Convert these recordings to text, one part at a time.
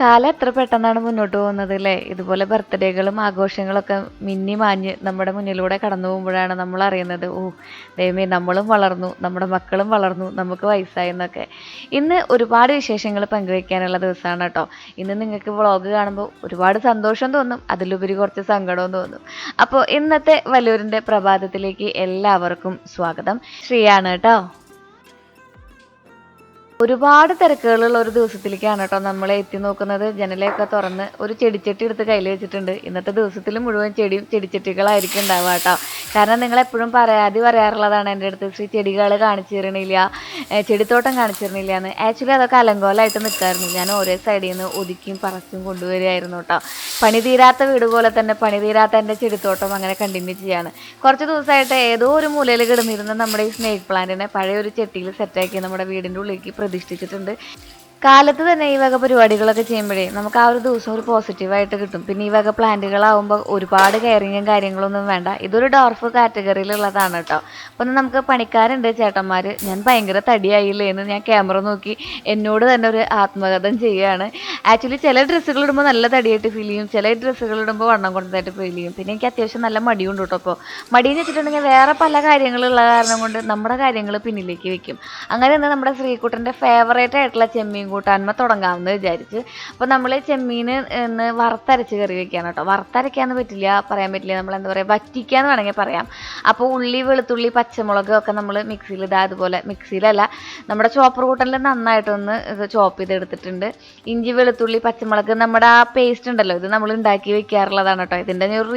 കാലം എത്ര പെട്ടെന്നാണ് മുന്നോട്ട് പോകുന്നത് അല്ലേ? ഇതുപോലെ ബർത്ത്ഡേകളും ആഘോഷങ്ങളൊക്കെ മിന്നി മാഞ്ഞ് നമ്മുടെ മുന്നിലൂടെ കടന്നു പോകുമ്പോഴാണ് നമ്മൾ അറിയുന്നത്, ഓ ദൈവമേ നമ്മളും വളർന്നു, നമ്മുടെ മക്കളും വളർന്നു, നമുക്ക് വയസ്സായി എന്നൊക്കെ. ഇന്ന് ഒരുപാട് വിശേഷങ്ങൾ പങ്കുവെക്കാനുള്ള ദിവസമാണ് കേട്ടോ. ഇന്ന് നിങ്ങൾക്ക് വ്ളോഗ് കാണുമ്പോൾ ഒരുപാട് സന്തോഷം തോന്നും, അതിലുപരി കുറച്ച് സങ്കടവും തോന്നും. അപ്പോൾ ഇന്നത്തെ വല്ലൂരിൻ്റെ പ്രഭാതത്തിലേക്ക് എല്ലാവർക്കും സ്വാഗതം. ശ്രീയാണ് കേട്ടോ. ഒരുപാട് തിരക്കുകളുള്ള ഒരു ദിവസത്തിലേക്കാണ് കേട്ടോ നമ്മൾ എത്തി നോക്കുന്നത്. ജനലൊക്കെ തുറന്ന് ഒരു ചെടിച്ചട്ടി എടുത്ത് കയ്യിൽ വെച്ചിട്ടുണ്ട്. ഇന്നത്തെ ദിവസത്തിൽ മുഴുവൻ ചെടിച്ചട്ടികളായിരിക്കും ഉണ്ടാവുക കേട്ടോ. കാരണം നിങ്ങളെപ്പോഴും പറയാറുള്ളതാണ് എൻ്റെ അടുത്ത്, ശ്രീ ചെടികൾ കാണിച്ചു തരണില്ല, ചെടിത്തോട്ടം കാണിച്ചു തരണില്ല എന്ന്. ആക്ച്വലി അതൊക്കെ അലങ്കോലമായിട്ട് നിൽക്കായിരുന്നു. ഞാൻ ഓരോ സൈഡിൽ നിന്ന് ഒതുക്കിയും പറച്ചും കൊണ്ടുവരികയായിരുന്നു കേട്ടോ. പണി തീരാത്ത വീട് പോലെ തന്നെ പണി തീരാത്ത എൻ്റെ ചെടിത്തോട്ടം അങ്ങനെ കണ്ടിന്യൂ ചെയ്യാണ്. കുറച്ച് ദിവസമായിട്ട് ഏതോ ഒരു മൂലയിൽ കിടന്നിരുന്ന നമ്മുടെ ഈ സ്നേക്ക് പ്ലാന്റിനെ പഴയ ഒരു ചെട്ടിയിൽ സെറ്റാക്കി നമ്മുടെ വീടിൻ്റെ ഉള്ളിലേക്ക് പ്രതിഷ്ഠിച്ചിട്ടുണ്ട്. കാലത്ത് തന്നെ ഈ വക പരിപാടികളൊക്കെ ചെയ്യുമ്പോഴേ നമുക്ക് ആ ഒരു ദിവസം ഒരു പോസിറ്റീവായിട്ട് കിട്ടും. പിന്നെ ഈ വക പ്ലാന്റുകളാവുമ്പോൾ ഒരുപാട് കെയറിങ്ങും കാര്യങ്ങളൊന്നും വേണ്ട. ഇതൊരു ഡോർഫ് കാറ്റഗറിയിലുള്ളതാണ് കേട്ടോ. അപ്പം നമുക്ക് പണിക്കാരുണ്ട് ചേട്ടന്മാർ. ഞാൻ ഭയങ്കര തടിയായില്ലേ എന്ന് ഞാൻ ക്യാമറ നോക്കി എന്നോട് തന്നെ ഒരു ആത്മകഥം ചെയ്യുകയാണ്. ആക്ച്വലി ചില ഡ്രസ്സുകൾ ഇടുമ്പോൾ നല്ല തടിയായിട്ട് ഫീൽ ചെയ്യും, ചില ഡ്രസ്സുകൾ ഇടുമ്പോൾ വണ്ണം കുറഞ്ഞതായിട്ട് ഫീൽ ചെയ്യും. പിന്നെ എനിക്ക് അത്യാവശ്യം നല്ല മടിയുണ്ട് കേട്ടോ. അപ്പോൾ മടിയെന്ന് വെച്ചിട്ടുണ്ടെങ്കിൽ വേറെ പല കാര്യങ്ങളുള്ള കാരണം കൊണ്ട് നമ്മുടെ കാര്യങ്ങൾ പിന്നിലേക്ക് വെക്കും. അങ്ങനെ തന്നെ നമ്മുടെ ശ്രീകുട്ടൻ്റെ ഫേവറേറ്റ് ആയിട്ടുള്ള ചെമ്മീൻ കൂട്ടാൻമ തുടങ്ങാമെന്ന് വിചാരിച്ച്. അപ്പോൾ നമ്മൾ ചെമ്മീൻ ഇന്ന് വറുത്തരച്ച് കറി വെക്കുകയാണ് കേട്ടോ. വറുത്തരയ്ക്കാന്ന് പറയാൻ പറ്റില്ല, നമ്മൾ എന്താ പറയുക, വറ്റിക്കാന്ന് വേണമെങ്കിൽ പറയാം. അപ്പോൾ ഉള്ളി, വെളുത്തുള്ളി, പച്ചമുളക് ഒക്കെ നമ്മൾ മിക്സിയിൽ അതുപോലെ മിക്സിയിലല്ല, നമ്മുടെ ചോപ്പർ കൂട്ടനിൽ നന്നായിട്ടൊന്ന് ചോപ്പ് ചെയ്തെടുത്തിട്ടുണ്ട്. ഇഞ്ചി, വെളുത്തുള്ളി, പച്ചമുളക്, നമ്മുടെ ആ പേസ്റ്റ് ഉണ്ടല്ലോ, ഇത് നമ്മൾ ഉണ്ടാക്കി വെക്കാറുള്ളതാണ് കേട്ടോ. ഇതിൻ്റെ ഒരു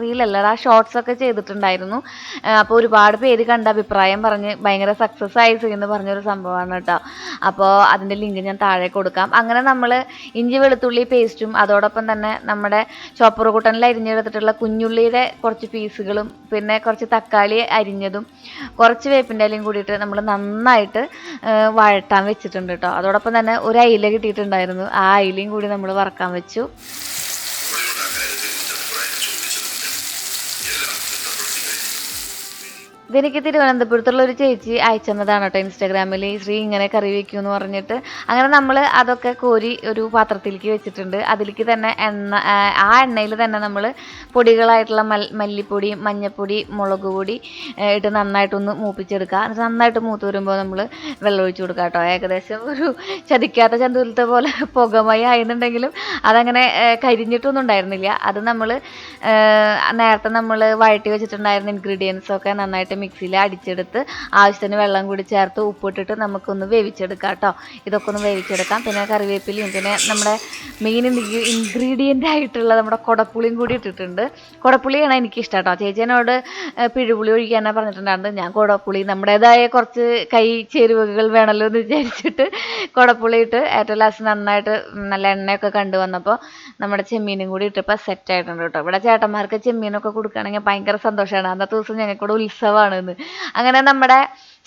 റീലല്ല, ആ ഷോർട്സ് ഒക്കെ ചെയ്തിട്ടുണ്ടായിരുന്നു. അപ്പോൾ ഒരുപാട് പേര് കണ്ട അഭിപ്രായം പറഞ്ഞ് ഭയങ്കര സക്സസ് ആയി എന്ന് പറഞ്ഞൊരു സംഭവമാണ് കേട്ടോ. അപ്പോൾ അതിൻ്റെ ലിങ്ക് ഞാൻ താഴെ കൊടുക്കാം. അങ്ങനെ നമ്മൾ ഇഞ്ചി, വെളുത്തുള്ളി പേസ്റ്റും അതോടൊപ്പം തന്നെ നമ്മുടെ ചോപ്പർ കൂട്ടനിൽ അരിഞ്ഞെടുത്തിട്ടുള്ള കുഞ്ഞുള്ളിയുടെ കുറച്ച് പീസുകളും പിന്നെ കുറച്ച് തക്കാളി അരിഞ്ഞതും കുറച്ച് വേപ്പിൻ്റെ ഇലയും കൂടിയിട്ട് നമ്മൾ നന്നായിട്ട് വഴട്ടാൻ വെച്ചിട്ടുണ്ട് കേട്ടോ. അതോടൊപ്പം തന്നെ ഒരു അയില കിട്ടിയിട്ടുണ്ടായിരുന്നു, ആ അയിലയും കൂടി നമ്മൾ വറക്കാൻ വെച്ചു. ഇതെനിക്ക് തിരുവനന്തപുരത്തുള്ള ഒരു ചേച്ചി അയച്ചെന്നതാണ് കേട്ടോ ഇൻസ്റ്റാഗ്രാമിൽ, ശ്രീ ഇങ്ങനെ കറി വയ്ക്കൂ എന്ന് പറഞ്ഞിട്ട്. അങ്ങനെ നമ്മൾ അതൊക്കെ കോരി ഒരു പാത്രത്തിലേക്ക് വെച്ചിട്ടുണ്ട്. അതിലേക്ക് തന്നെ ആ എണ്ണയിൽ തന്നെ നമ്മൾ പൊടികളായിട്ടുള്ള മല്ലിപ്പൊടി, മഞ്ഞൾപ്പൊടി, മുളക് പൊടി ഇട്ട് നന്നായിട്ടൊന്ന് മൂപ്പിച്ചെടുക്കുക. എന്നിട്ട് നന്നായിട്ട് മൂത്ത് വരുമ്പോൾ നമ്മൾ വെള്ളം ഒഴിച്ച് കൊടുക്കുക കേട്ടോ. ഏകദേശം ഒരു ചതിക്കാത്ത ചന്തൂരത്തെ പോലെ പുകമയ ആയിരുന്നുണ്ടെങ്കിലും അതങ്ങനെ കരിഞ്ഞിട്ടൊന്നും ഉണ്ടായിരുന്നില്ല. അത് നമ്മൾ നേരത്തെ നമ്മൾ വഴറ്റി വെച്ചിട്ടുണ്ടായിരുന്ന ഇൻഗ്രീഡിയൻസൊക്കെ നന്നായിട്ട് മിക്സിയിൽ അടിച്ചെടുത്ത് ആവശ്യത്തിന് വെള്ളം കൂടി ചേർത്ത് ഉപ്പിട്ടിട്ട് നമുക്കൊന്ന് വേവിച്ചെടുക്കാം കേട്ടോ. ഇതൊക്കെ ഒന്ന് വേവിച്ചെടുക്കാം. പിന്നെ കറിവേപ്പിലയും പിന്നെ നമ്മുടെ മെയിൻ ഇൻഗ്രീഡിയൻ്റ് ആയിട്ടുള്ള നമ്മുടെ കുടപ്പുളിയും കൂടി ഇട്ടിട്ടുണ്ട്. കുടപ്പുളിയാണ് എനിക്കിഷ്ടം കേട്ടോ. ചേച്ചിനോട് പിഴുപുളി ഒഴിക്കാനാണ് പറഞ്ഞിട്ടുണ്ടായിരുന്നു. ഞാൻ കുടപ്പുളി നമ്മുടേതായ കുറച്ച് കൈ ചേരുവകൾ വേണമല്ലോ എന്ന് വിചാരിച്ചിട്ട് കുടപ്പുളി ഇട്ട് ഏറ്റവും ലാസ്റ്റ് നന്നായിട്ട് നല്ല എണ്ണയൊക്കെ കണ്ടു വന്നപ്പോൾ നമ്മുടെ ചെമ്മീനും കൂടി ഇട്ടപ്പോൾ സെറ്റ് ആയിട്ടുണ്ട് കേട്ടോ. ഇവിടെ ചേട്ടന്മാർക്ക് ചെമ്മീനൊക്കെ കൊടുക്കുകയാണെങ്കിൽ ഭയങ്കര സന്തോഷമാണ്. അന്നത്തെ ദിവസം ഞങ്ങൾക്കൂടെ ഉത്സവമാണ്. അങ്ങനെ നമ്മുടെ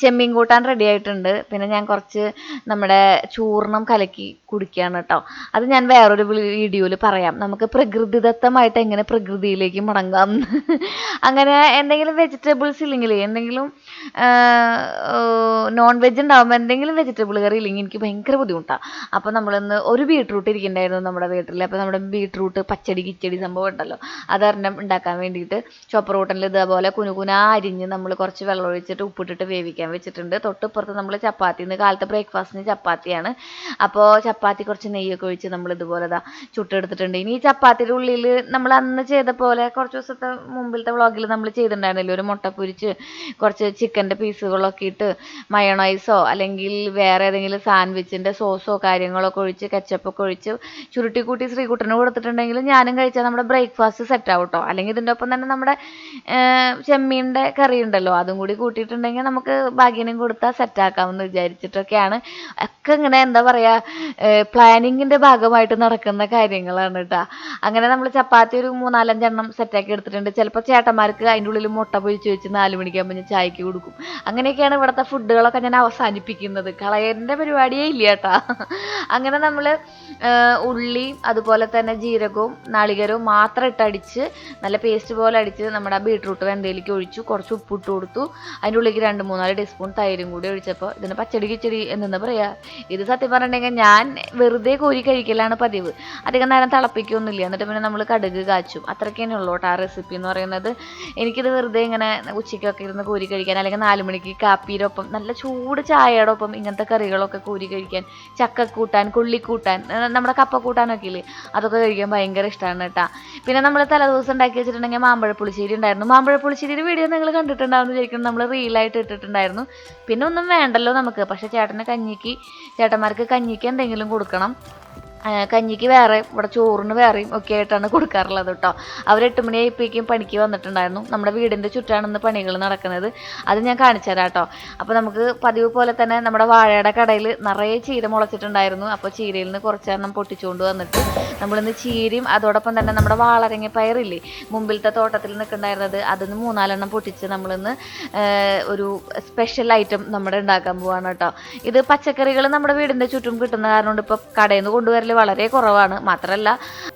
ചെമ്മീൻ കൂട്ടാൻ റെഡി ആയിട്ടുണ്ട്. പിന്നെ ഞാൻ കുറച്ച് നമ്മുടെ ചൂർണം കലക്കി കുടിക്കുകയാണ് കേട്ടോ. അത് ഞാൻ വേറൊരു വീഡിയോയിൽ പറയാം, നമുക്ക് പ്രകൃതിദത്തമായിട്ട് എങ്ങനെ പ്രകൃതിയിലേക്ക് മടങ്ങാം. അങ്ങനെ എന്തെങ്കിലും വെജിറ്റബിൾസ് ഇല്ലെങ്കിൽ, എന്തെങ്കിലും നോൺ വെജ് ഉണ്ടാകുമ്പോൾ എന്തെങ്കിലും വെജിറ്റബിൾ കറി ഇല്ലെങ്കിൽ എനിക്ക് ഭയങ്കര ബുദ്ധിമുട്ടാണ്. അപ്പോൾ നമ്മളിന്ന് ഒരു ബീട്രൂട്ട് ഇരിക്കുന്നുണ്ടായിരുന്നു നമ്മുടെ വീട്ടിൽ. അപ്പോൾ നമ്മുടെ ബീട്രൂട്ട് പച്ചടി കിച്ചടി സംഭവം ഉണ്ടല്ലോ, അതൊരെണ്ണം ഉണ്ടാക്കാൻ വേണ്ടിയിട്ട് ചോപ്പർ കൂട്ടനിൽ ഇതേപോലെ കുനുകുനാ അരിഞ്ഞ് നമ്മൾ കുറച്ച് വെള്ളം ഒഴിച്ചിട്ട് ഉപ്പിട്ടിട്ട് വേവിക്കാൻ വെച്ചിട്ടുണ്ട്. തൊട്ടിപ്പുറത്ത് നമ്മൾ ചപ്പാത്തി, ഇന്ന് കാലത്തെ ബ്രേക്ക്ഫാസ്റ്റിന് ചപ്പാത്തിയാണ്. അപ്പോൾ ചപ്പാത്തി കുറച്ച് നെയ്യൊക്കെ ഒഴിച്ച് നമ്മൾ ഇതുപോലെ ചുട്ടെടുത്തിട്ടുണ്ട്. ഇനി ഈ ചപ്പാത്തിയുടെ ഉള്ളിൽ നമ്മൾ അന്ന് ചെയ്ത പോലെ കുറച്ച് ദിവസത്തെ മുമ്പിലത്തെ വ്ളോഗിൽ നമ്മൾ ചെയ്തിട്ടുണ്ടായിരുന്നില്ല, ഒരു മുട്ട പൊരിച്ച് കുറച്ച് ചിക്കൻ്റെ പീസുകളൊക്കെ ഇട്ട് മയോണൈസോ അല്ലെങ്കിൽ വേറെ ഏതെങ്കിലും സാൻഡ്വിച്ചിൻ്റെ സോസോ കാര്യങ്ങളൊക്കെ ഒഴിച്ച് കെച്ചപ്പൊക്കെ ഒഴിച്ച് ചുരുട്ടിക്കൂട്ടി ശ്രീകുട്ടന് കൊടുത്തിട്ടുണ്ടെങ്കിൽ ഞാനും കഴിച്ചാൽ നമ്മുടെ ബ്രേക്ക്ഫാസ്റ്റ് സെറ്റ് ആവും കേട്ടോ. അല്ലെങ്കിൽ ഇതിൻ്റെ ഒപ്പം തന്നെ നമ്മുടെ ചെമ്മീൻ്റെ കറി ഉണ്ടല്ലോ, അതും കൂടി കൂട്ടിയിട്ടുണ്ടെങ്കിൽ നമുക്ക് ഭാഗ്യനും കൊടുത്താൽ സെറ്റാക്കാമെന്ന് വിചാരിച്ചിട്ടൊക്കെയാണ്. ഒക്കെ ഇങ്ങനെ എന്താ പറയുക, പ്ലാനിങ്ങിൻ്റെ ഭാഗമായിട്ട് നടക്കുന്ന കാര്യങ്ങളാണ് കേട്ടോ. അങ്ങനെ നമ്മൾ ചപ്പാത്തി ഒരു 3-4 എണ്ണം സെറ്റാക്കി എടുത്തിട്ടുണ്ട്. ചിലപ്പോൾ ചേട്ടന്മാർക്ക് അതിൻ്റെ ഉള്ളിൽ മുട്ട പൊരിച്ച് വെച്ച് 4 മണിക്കാകുമ്പോൾ ഞാൻ ചായക്ക് കൊടുക്കും. അങ്ങനെയൊക്കെയാണ് ഇവിടുത്തെ ഫുഡുകളൊക്കെ ഞാൻ അവസാനിപ്പിക്കുന്നത്. കളയൻ്റെ പരിപാടിയേ ഇല്ല കേട്ടോ. അങ്ങനെ നമ്മൾ ഉള്ളിയും അതുപോലെ തന്നെ ജീരകവും നാളികേരവും മാത്രം ഇട്ടടിച്ച് നല്ല പേസ്റ്റ് പോലെ അടിച്ച് നമ്മുടെ ബീട്രൂട്ട് വെന്തയിലേക്ക് ഒഴിച്ചു, കുറച്ച് ഉപ്പിട്ട് കൊടുത്തു. അതിൻ്റെ ഉള്ളിലേക്ക് 2-3 ടീസ്പൂൺ തൈരും കൂടി ഒഴിച്ചപ്പോൾ ഇതിന് പച്ചടി കിച്ചടി എന്താ പറയുക, ഇത് സത്യം പറഞ്ഞിട്ടുണ്ടെങ്കിൽ ഞാൻ വെറുതെ കോരി കഴിക്കലാണ് പതിവ്. അധികം നേരം തിളപ്പിക്കൊന്നുമില്ല. എന്നിട്ട് പിന്നെ നമ്മൾ കടുക് കാച്ചും. അത്രയ്ക്ക് തന്നെ ഉള്ളൂ കേട്ടോ ആ റെസിപ്പി എന്ന് പറയുന്നത്. എനിക്കിത് വെറുതെ ഇങ്ങനെ ഉച്ചയ്ക്കൊക്കെ ഇരുന്ന് കോരി കഴിക്കാൻ, അല്ലെങ്കിൽ 4 മണിക്ക് കാപ്പിയുടെ ഒപ്പം നല്ല ചൂട് ചായയുടെ ഒപ്പം ഇങ്ങനത്തെ കറികളൊക്കെ കോരി കഴിക്കാൻ, ചക്കക്കൂട്ടാൻ, കൊള്ളിക്കൂട്ടാൻ, നമ്മുടെ കപ്പക്കൂട്ടാനൊക്കെ ഇല്ലേ, അതൊക്കെ കഴിക്കാൻ ഭയങ്കര ഇഷ്ടമാണ് കേട്ടോ. പിന്നെ നമ്മൾ തലേദിവസം ഉണ്ടാക്കി വെച്ചിട്ടുണ്ടെങ്കിൽ മാമ്പഴ പുളിശ്ശേരി ഉണ്ടായിരുന്നു. മാമ്പഴ പുളിശ്ശേരിയുടെ വീഡിയോ നിങ്ങൾ കണ്ടിട്ടുണ്ടാവുമെന്ന് വിചാരിക്കുന്നു. നമ്മൾ റീലായിട്ട് ഇട്ടിട്ടുണ്ടായിരുന്നു. പിന്നെ ഒന്നും വേണ്ടല്ലോ നമുക്ക്. പക്ഷേ ചേട്ടന്മാർക്ക് കഞ്ഞിക്ക് എന്തെങ്കിലും കൊടുക്കണം. കഞ്ഞിക്ക് വേറെ, ഇവിടെ ചോറിന് വേറെയും ഒക്കെ ആയിട്ടാണ് കൊടുക്കാറുള്ളത് കേട്ടോ. അവർ 8 മണിയായപ്പോഴേക്കും പണിക്ക് വന്നിട്ടുണ്ടായിരുന്നു. നമ്മുടെ വീടിൻ്റെ ചുറ്റാണ് ഇന്ന് പണികൾ നടക്കുന്നത്. അത് ഞാൻ കാണിച്ചു തരാം കേട്ടോ. അപ്പോൾ നമുക്ക് പതിവ് പോലെ തന്നെ നമ്മുടെ വാഴയുടെ കടയിൽ നിറയെ ചീര മുളച്ചിട്ടുണ്ടായിരുന്നു. അപ്പോൾ ചീരയിൽ നിന്ന് കുറച്ചെണ്ണം പൊട്ടിച്ചുകൊണ്ട് വന്നിട്ട് നമ്മളിന്ന് ചീരയും അതോടൊപ്പം തന്നെ നമ്മുടെ വാളരങ്ങ പയറില്ലേ, മുമ്പിലത്തെ തോട്ടത്തിൽ നിൽക്കുന്നുണ്ടായിരുന്നത്, അതിന് 3-4 എണ്ണം പൊട്ടിച്ച് നമ്മളിന്ന് ഒരു സ്പെഷ്യൽ ഐറ്റം നമ്മുടെ ഉണ്ടാക്കാൻ പോവാണ് കേട്ടോ. ഇത് പച്ചക്കറികൾ നമ്മുടെ വീടിൻ്റെ ചുറ്റും കിട്ടുന്ന കാരണം കൊണ്ട് ഇപ്പോൾ കടയിൽ നിന്ന് കൊണ്ടുവരൽ വളരെ കുറവാണ്. മാത്രമല്ല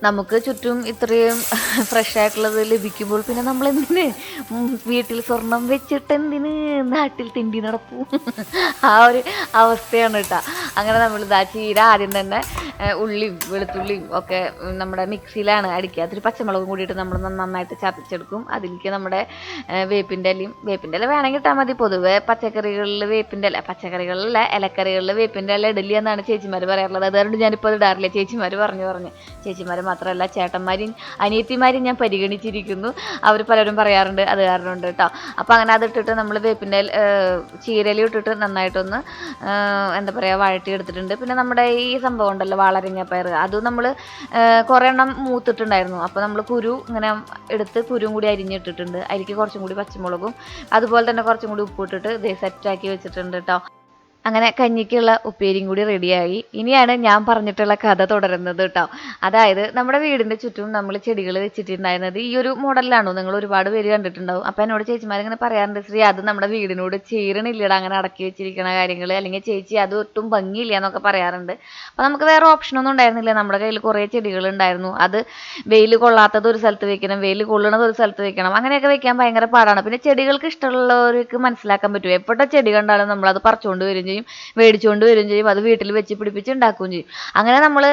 നമുക്ക് ചുറ്റും ഇത്രയും ഫ്രഷ് ആയിട്ടുള്ളത് ലഭിക്കുമ്പോൾ പിന്നെ നമ്മൾ എന്തിന് വീട്ടിൽ സ്വർണം വെച്ചിട്ട് എന്തിന് നാട്ടിൽ തിണ്ടി നടപ്പൂ, ആ ഒരു അവസ്ഥയാണ് കേട്ടോ. അങ്ങനെ നമ്മളിതാ ചീര ആദ്യം തന്നെ ഉള്ളിയും വെളുത്തുള്ളിയും ഒക്കെ നമ്മുടെ മിക്സിയിലാണ് അടിക്കുക. അതിൽ പച്ചമുളകും കൂടിയിട്ട് നമ്മൾ നന്നായിട്ട് ചതച്ചെടുക്കും. അതിലേക്ക് നമ്മുടെ വേപ്പിൻ്റെ ഇല വേണമെങ്കിൽ ഇട്ടാൽ മതി. പൊതുവെ പച്ചക്കറികളിൽ വേപ്പിൻ്റെ ഇല, പച്ചക്കറികളിലല്ല ഇലക്കറികളിൽ വേപ്പിൻ്റെ ഇല ഇടില്ല എന്നാണ് ചേച്ചിമാർ പറയാറുള്ളത്. അതുകൊണ്ട് ഞാനിപ്പോൾ അത് ഇടാറില്ല. ചേച്ചിമാർ പറഞ്ഞു ചേച്ചിമാർ മാത്രമല്ല ചേട്ടന്മാരും അനിയത്തിമാരും ഞാൻ പരിഗണിച്ചിരിക്കുന്നു. അവർ പലരും പറയാറുണ്ട്, അത് കാരണമുണ്ട് കേട്ടോ. അപ്പോൾ അങ്ങനെ അതിട്ടിട്ട് നമ്മൾ വേപ്പിൻ്റെ ചീരയിലും ഇട്ടിട്ട് നന്നായിട്ടൊന്ന് എന്താ പറയുക വഴട്ടിയെടുത്തിട്ടുണ്ട്. പിന്നെ നമ്മുടെ ഈ സംഭവം ഉണ്ടല്ലോ വാളരങ്ങപ്പയർ, അതും നമ്മൾ കുറേ എണ്ണം മൂത്തിട്ടുണ്ടായിരുന്നു. അപ്പോൾ നമ്മൾ കുരു ഇങ്ങനെ എടുത്ത് കുരുവും കൂടി അരിഞ്ഞിട്ടിട്ടുണ്ട്. അതിലേക്ക് കുറച്ചും കൂടി പച്ചമുളകും അതുപോലെ തന്നെ കുറച്ചും കൂടി ഉപ്പിട്ടിട്ട് ഇതേ സെറ്റാക്കി വെച്ചിട്ടുണ്ട് കേട്ടോ. അങ്ങനെ കഞ്ഞിക്കുള്ള ഉപ്പേരിയും കൂടി റെഡിയായി. ഇനിയാണ് ഞാൻ പറഞ്ഞിട്ടുള്ള കഥ തുടരുന്നത് കേട്ടോ. അതായത് നമ്മുടെ വീടിൻ്റെ ചുറ്റും നമ്മൾ ചെടികൾ വെച്ചിട്ടുണ്ടായിരുന്നത് ഈ ഒരു മോഡലിലാണോ, നിങ്ങൾ ഒരുപാട് പേര് കണ്ടിട്ടുണ്ടാവും. അപ്പോൾ എന്നോട് ചേച്ചിമാരിങ്ങനെ പറയാറുണ്ട്, ശ്രീ അത് നമ്മുടെ വീടിനോട് ചേരണില്ലടാ അങ്ങനെ അടക്കി വെച്ചിരിക്കുന്ന കാര്യങ്ങൾ, അല്ലെങ്കിൽ ചേച്ചി അത് ഒട്ടും ഭംഗിയില്ല എന്നൊക്കെ പറയാറുണ്ട്. അപ്പോൾ നമുക്ക് വേറെ ഓപ്ഷനൊന്നും ഉണ്ടായിരുന്നില്ല. നമ്മുടെ കയ്യിൽ കുറേ ചെടികൾ ഉണ്ടായിരുന്നു. അത് വെയിൽ കൊള്ളാത്തത് ഒരു സ്ഥലത്ത് വെക്കണം, വെയിൽ കൊള്ളണത് ഒരു സ്ഥലത്ത് വെക്കണം, അങ്ങനെയൊക്കെ വെക്കാൻ ഭയങ്കര പാടാണ്. പിന്നെ ചെടികൾക്ക് ഇഷ്ടമുള്ളവർക്ക് മനസ്സിലാക്കാൻ പറ്റും. എപ്പോഴത്തെ ചെടി കണ്ടാലും നമ്മളത് പറിച്ചുകൊണ്ട് വരും ചെയ്യും, മേടിച്ചുകൊണ്ട് വരും ചെയ്യും, അത് വീട്ടിൽ വെച്ച് പിടിപ്പിച്ച് ഉണ്ടാക്കുകയും ചെയ്യും. അങ്ങനെ നമ്മൾ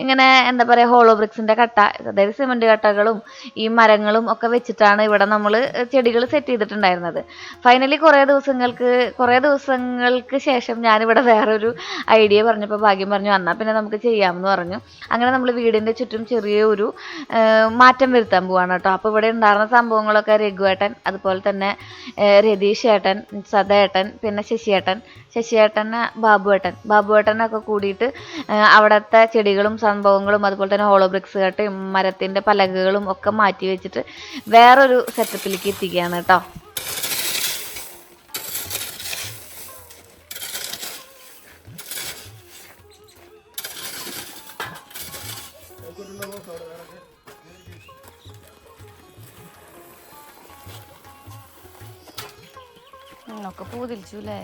ഇങ്ങനെ എന്താ പറയുക ഹോളോ ബ്രിക്സിൻ്റെ കട്ട, അതായത് സിമൻറ്റ് കട്ടകളും ഈ മരങ്ങളും ഒക്കെ വെച്ചിട്ടാണ് ഇവിടെ നമ്മൾ ചെടികൾ സെറ്റ് ചെയ്തിട്ടുണ്ടായിരുന്നത്. ഫൈനലി കുറേ ദിവസങ്ങൾക്ക് ശേഷം ഞാനിവിടെ വേറൊരു ഐഡിയ പറഞ്ഞപ്പോൾ ഭാഗ്യം പറഞ്ഞു വന്നാൽ പിന്നെ നമുക്ക് ചെയ്യാമെന്ന് പറഞ്ഞു. അങ്ങനെ നമ്മൾ വീടിൻ്റെ ചുറ്റും ചെറിയൊരു മാറ്റം വരുത്താൻ പോവാണ് കേട്ടോ. അപ്പോൾ ഇവിടെ ഉണ്ടായിരുന്ന സംഭവങ്ങളൊക്കെ രഘുവേട്ടൻ, അതുപോലെ തന്നെ രതീഷ് ഏട്ടൻ, സദയേട്ടൻ, പിന്നെ ശശിയേട്ടന് ബാബുവേട്ടനൊക്കെ കൂടിയിട്ട് അവിടുത്തെ ചെടികളും സംഭവങ്ങളും അതുപോലെ തന്നെ ഹോളോ ബ്രിക്സ് കട്ടയും മരത്തിൻ്റെ പലകകളും ഒക്കെ മാറ്റി വെച്ചിട്ട് വേറൊരു സെറ്റപ്പിലേക്ക് എത്തിക്കുകയാണ് കേട്ടോ. ഒക്കെ പൂതിരിച്ചു അല്ലേ.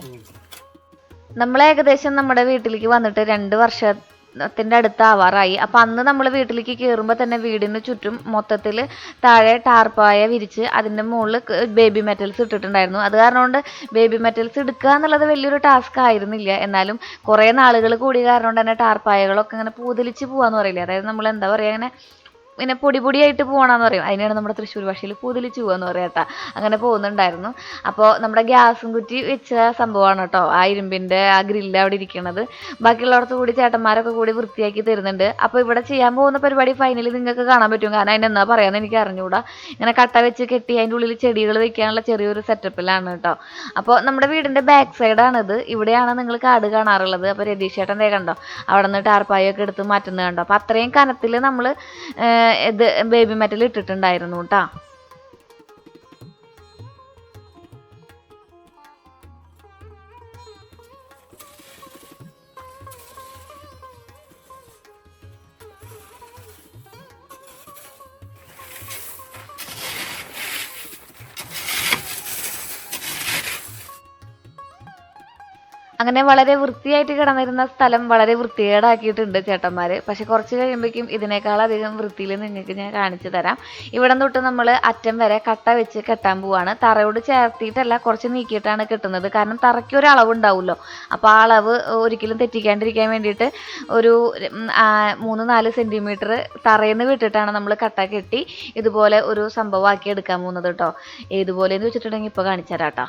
നമ്മൾ ഏകദേശം നമ്മുടെ വീട്ടിലേക്ക് വന്നിട്ട് 2 വർഷത്തിൻ്റെ അടുത്ത് ആവാറായി. അപ്പം അന്ന് നമ്മൾ വീട്ടിലേക്ക് കയറുമ്പോൾ തന്നെ വീടിന് ചുറ്റും മൊത്തത്തിൽ താഴെ ടാർപ്പായ വിരിച്ച് അതിൻ്റെ മുകളിൽ ബേബി മെറ്റൽസ് ഇട്ടിട്ടുണ്ടായിരുന്നു. അത് കാരണം കൊണ്ട് ബേബി മെറ്റൽസ് എടുക്കുക എന്നുള്ളത് വലിയൊരു ടാസ്ക് ആയിരുന്നില്ല. എന്നാലും കുറേ നാളുകൾ കൂടി കാരണം കൊണ്ട് തന്നെ ടാർപ്പായകളൊക്കെ ഇങ്ങനെ പൂതലിച്ച് പോകാന്ന് പറയില്ലേ, അതായത് നമ്മൾ എന്താ പറയുക ഇങ്ങനെ പിന്നെ പൊടിയായിട്ട് പോകണമെന്ന് പറയും. അതിനാണ് നമ്മുടെ തൃശ്ശൂർ ഭാഷയിൽ പൂതലിച്ച് പോകാന്ന് പറയാം കേട്ടോ. അങ്ങനെ പോകുന്നുണ്ടായിരുന്നു. അപ്പോൾ നമ്മുടെ ഗ്യാസും കുറ്റി വെച്ച സംഭവമാണ് കേട്ടോ ആ ഇരുമ്പിൻ്റെ ആ ഗ്രില്ല് അവിടെ ഇരിക്കുന്നത്. ബാക്കിയുള്ളവർക്ക് കൂടി ചേട്ടന്മാരൊക്കെ കൂടി വൃത്തിയാക്കി തരുന്നുണ്ട്. അപ്പോൾ ഇവിടെ ചെയ്യാൻ പോകുന്ന പരിപാടി ഫൈനലി നിങ്ങൾക്ക് കാണാൻ പറ്റും. കാരണം അതിനെന്താ പറയാമെന്ന് എനിക്ക് അറിഞ്ഞുകൂടാ. ഇങ്ങനെ കട്ട വെച്ച് കെട്ടി അതിൻ്റെ ഉള്ളിൽ ചെടികൾ വെക്കാനുള്ള ചെറിയൊരു സെറ്റപ്പിലാണ് കേട്ടോ. അപ്പോൾ നമ്മുടെ വീടിൻ്റെ ബാക്ക് സൈഡാണിത്. ഇവിടെയാണ് നിങ്ങൾ കാട് കാണാറുള്ളത്. അപ്പോൾ രതീഷ് ചേട്ടൻ കണ്ടോ അവിടെ നിന്ന് ടാർപ്പായൊക്കെ എടുത്ത് മാറ്റുന്നത് കണ്ടോ. അപ്പോൾ അത്രയും കനത്തിൽ നമ്മൾ ഇത് ബേബി മെറ്റൽ ഇട്ടിട്ടുണ്ടായിരുന്നു കേട്ടോ. അങ്ങനെ വളരെ വൃത്തിയായിട്ട് കിടന്നിരുന്ന സ്ഥലം വളരെ വൃത്തികേടാക്കിയിട്ടുണ്ട് ചേട്ടന്മാർ. പക്ഷെ കുറച്ച് കഴിയുമ്പോഴേക്കും ഇതിനേക്കാളധികം വൃത്തിയിൽ നിങ്ങൾക്ക് ഞാൻ കാണിച്ചു തരാം. ഇവിടെ തൊട്ട് നമ്മൾ അറ്റം വരെ കട്ട വെച്ച് കെട്ടാൻ പോവാണ്. തറയോട് ചേർത്തിയിട്ടല്ല, കുറച്ച് നീക്കിയിട്ടാണ് കെട്ടുന്നത്. കാരണം തറയ്ക്ക് ഒരു അളവുണ്ടാവുമല്ലോ. അപ്പോൾ ആ അളവ് ഒരിക്കലും തെറ്റിക്കാണ്ടിരിക്കാൻ വേണ്ടിയിട്ട് ഒരു 3-4 സെൻറ്റിമീറ്റർ തറയിൽ നിന്ന് വിട്ടിട്ടാണ് നമ്മൾ കട്ട കെട്ടി ഇതുപോലെ ഒരു സംഭവമാക്കി എടുക്കാൻ പോകുന്നത് കേട്ടോ. ഏതുപോലെയെന്ന് വെച്ചിട്ടുണ്ടെങ്കിൽ ഇപ്പോൾ കാണിച്ചു തരാം കേട്ടോ.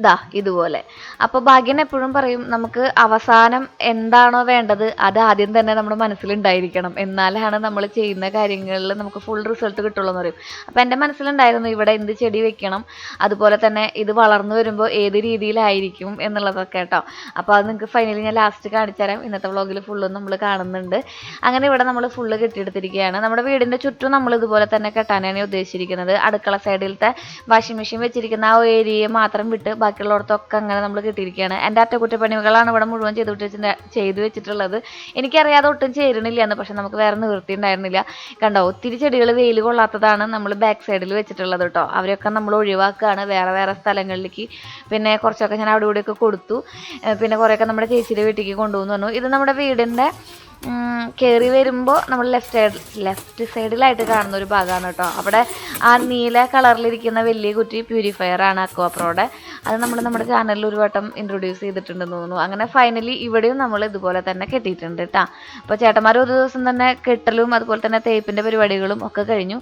ദാ ഇതുപോലെ. അപ്പോൾ ഭാഗ്യൻ എപ്പോഴും പറയും, നമുക്ക് അവസാനം എന്താണോ വേണ്ടത് അത് ആദ്യം തന്നെ നമ്മുടെ മനസ്സിലുണ്ടായിരിക്കണം, എന്നാലാണ് നമ്മൾ ചെയ്യുന്ന കാര്യങ്ങളിൽ നമുക്ക് ഫുൾ റിസൾട്ട് കിട്ടുള്ളൂ എന്ന് പറയും. അപ്പോൾ എൻ്റെ മനസ്സിലുണ്ടായിരുന്നു ഇവിടെ എന്ത് ചെടി വെക്കണം, അതുപോലെ തന്നെ ഇത് വളർന്നു വരുമ്പോൾ ഏത് രീതിയിലായിരിക്കും എന്നുള്ളതൊക്കെ കേട്ടോ. അപ്പോൾ അത് നിങ്ങൾക്ക് ഫൈനലി ഞാൻ ലാസ്റ്റ് കാണിച്ചു തരാം. ഇന്നത്തെ വ്ളോഗിൽ ഫുള്ളും നമ്മൾ കാണുന്നുണ്ട്. അങ്ങനെ ഇവിടെ നമ്മൾ ഫുള്ള് കെട്ടിയെടുത്തിരിക്കുകയാണ്. നമ്മുടെ വീടിൻ്റെ ചുറ്റും നമ്മൾ ഇതുപോലെ തന്നെ കെട്ടാനാണ് ഉദ്ദേശിച്ചിരിക്കുന്നത്. അടുക്കള സൈഡിലത്തെ വാഷിംഗ് മെഷീൻ വെച്ചിരിക്കുന്ന ആ ഏരിയയെ മാത്രം വിട്ട് ബാക്കിയുള്ളടത്തൊക്കെ അങ്ങനെ നമ്മൾ കിട്ടിയിരിക്കുകയാണ്. എൻ്റെ അറ്റകുറ്റപ്പണികളാണ് ഇവിടെ മുഴുവൻ ചെയ്തു വെച്ചിട്ടുള്ളത്. എനിക്കറിയാതെ ഒട്ടും ചേരണില്ല എന്ന്, പക്ഷെ നമുക്ക് വേറെ നിവൃത്തി ഉണ്ടായിരുന്നില്ല. കണ്ടോ, ഒത്തിരി ചെടികൾ വെയിൽ കൊള്ളാത്തതാണ് നമ്മൾ ബാക്ക് സൈഡിൽ വെച്ചിട്ടുള്ളത് കേട്ടോ. അവരൊക്കെ നമ്മൾ ഒഴിവാക്കുകയാണ് വേറെ വേറെ സ്ഥലങ്ങളിലേക്ക്. പിന്നെ കുറച്ചൊക്കെ ഞാൻ അവിടെ ഇവിടെയൊക്കെ കൊടുത്തു. പിന്നെ കുറേയൊക്കെ നമ്മുടെ ചേച്ചിയുടെ വീട്ടിലേക്ക് കൊണ്ടുപോകുന്നു പറഞ്ഞു. ഇത് നമ്മുടെ വീടിൻ്റെ കയറി വരുമ്പോൾ നമ്മൾ ലെഫ്റ്റ് സൈഡിലായിട്ട് കാണുന്ന ഒരു ഭാഗമാണ് കേട്ടോ. അവിടെ ആ നീല കളറിലിരിക്കുന്ന വലിയ കുറ്റി പ്യൂരിഫയർ ആണ് അക്വാപ്രോയുടെ. അത് നമ്മൾ നമ്മുടെ ചാനലിൽ ഒരു വട്ടം ഇൻട്രൊഡ്യൂസ് ചെയ്തിട്ടുണ്ടെന്ന് തോന്നുന്നു. അങ്ങനെ ഫൈനലി ഇവിടെയും നമ്മൾ ഇതുപോലെ തന്നെ കെട്ടിയിട്ടുണ്ട് കേട്ടോ. അപ്പോൾ ചേട്ടന്മാർ ഒരു ദിവസം തന്നെ കെട്ടലും അതുപോലെ തന്നെ തേപ്പിൻ്റെ പരിപാടികളും ഒക്കെ കഴിഞ്ഞു.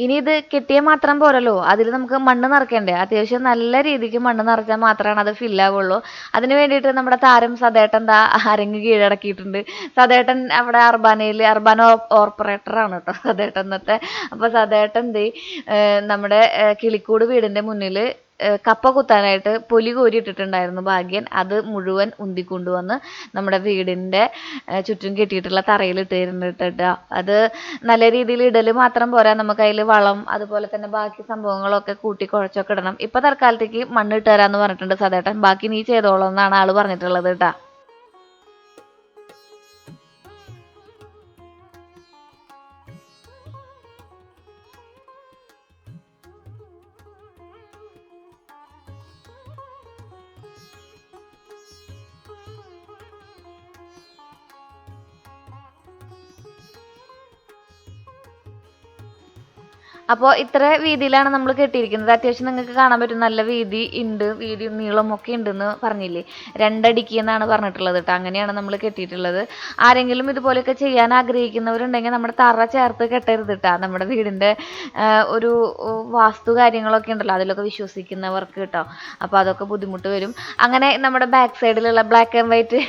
ഇനി ഇത് കെട്ടിയാൽ മാത്രം പോരല്ലോ, അതിൽ നമുക്ക് മണ്ണ് നിറയ്ക്കണ്ടേ. അത്യാവശ്യം നല്ല രീതിക്ക് മണ്ണ് നിറച്ചാൽ മാത്രമാണ് അത് ഫില്ലാവുള്ളൂ. അതിന് വേണ്ടിയിട്ട് നമ്മുടെ താരം സദേട്ടൻ അരങ്ങ് കീഴടക്കിയിട്ടുണ്ട്. സദേട്ടൻ അവിടെ അർബാന ഓപ്പറേറ്ററാണ് കേട്ടോ സദേട്ടൻ ഇന്നത്തെ. അപ്പോൾ സദേട്ടൻ നമ്മുടെ കിളിക്കൂട് വീടിൻ്റെ മുന്നിൽ കപ്പ കുത്താനായിട്ട് പൊലി കോരിയിട്ടിട്ടുണ്ടായിരുന്നു ഭാഗ്യൻ. അത് മുഴുവൻ ഉന്തിക്കൊണ്ടുവന്ന് നമ്മുടെ വീടിൻ്റെ ചുറ്റും കെട്ടിയിട്ടുള്ള തറയിൽ ഇട്ടിരുന്നിട്ടാ. അത് നല്ല രീതിയിൽ ഇടൽ മാത്രം പോരാ, നമുക്ക് അതിൽ വളം അതുപോലെ തന്നെ ബാക്കി സംഭവങ്ങളൊക്കെ കൂട്ടി കുഴച്ചൊക്കെ ഇടണം. ഇപ്പം തൽക്കാലത്തേക്ക് മണ്ണ് ഇട്ട് തരാമെന്ന് പറഞ്ഞിട്ടുണ്ട് സദേട്ടൻ. ബാക്കി നീ ചെയ്തോളൂ എന്നാണ് ആൾ പറഞ്ഞിട്ടുള്ളത് കേട്ടോ. അപ്പോൾ ഇത്ര വീതിയിലാണ് നമ്മൾ കെട്ടിയിരിക്കുന്നത്. അത്യാവശ്യം നിങ്ങൾക്ക് കാണാൻ പറ്റും നല്ല വീതി ഉണ്ട്, വീതി നീളമൊക്കെ ഉണ്ടെന്ന് പറഞ്ഞില്ലേ. 2 അടിക്ക് എന്നാണ് പറഞ്ഞിട്ടുള്ളത് കേട്ടോ. അങ്ങനെയാണ് നമ്മൾ കെട്ടിയിട്ടുള്ളത്. ആരെങ്കിലും ഇതുപോലെയൊക്കെ ചെയ്യാൻ ആഗ്രഹിക്കുന്നവരുണ്ടെങ്കിൽ നമ്മുടെ തറ ചേർത്ത് കെട്ടരുത് കേട്ടോ. നമ്മുടെ വീടിൻ്റെ ഒരു വാസ്തു കാര്യങ്ങളൊക്കെ ഉണ്ടല്ലോ, അതിലൊക്കെ വിശ്വസിക്കുന്നവർക്ക് കേട്ടോ. അപ്പോൾ അതൊക്കെ ബുദ്ധിമുട്ട് വരും. അങ്ങനെ നമ്മുടെ ബാക്ക് സൈഡിലുള്ള ബ്ലാക്ക് ആൻഡ് വൈറ്റ്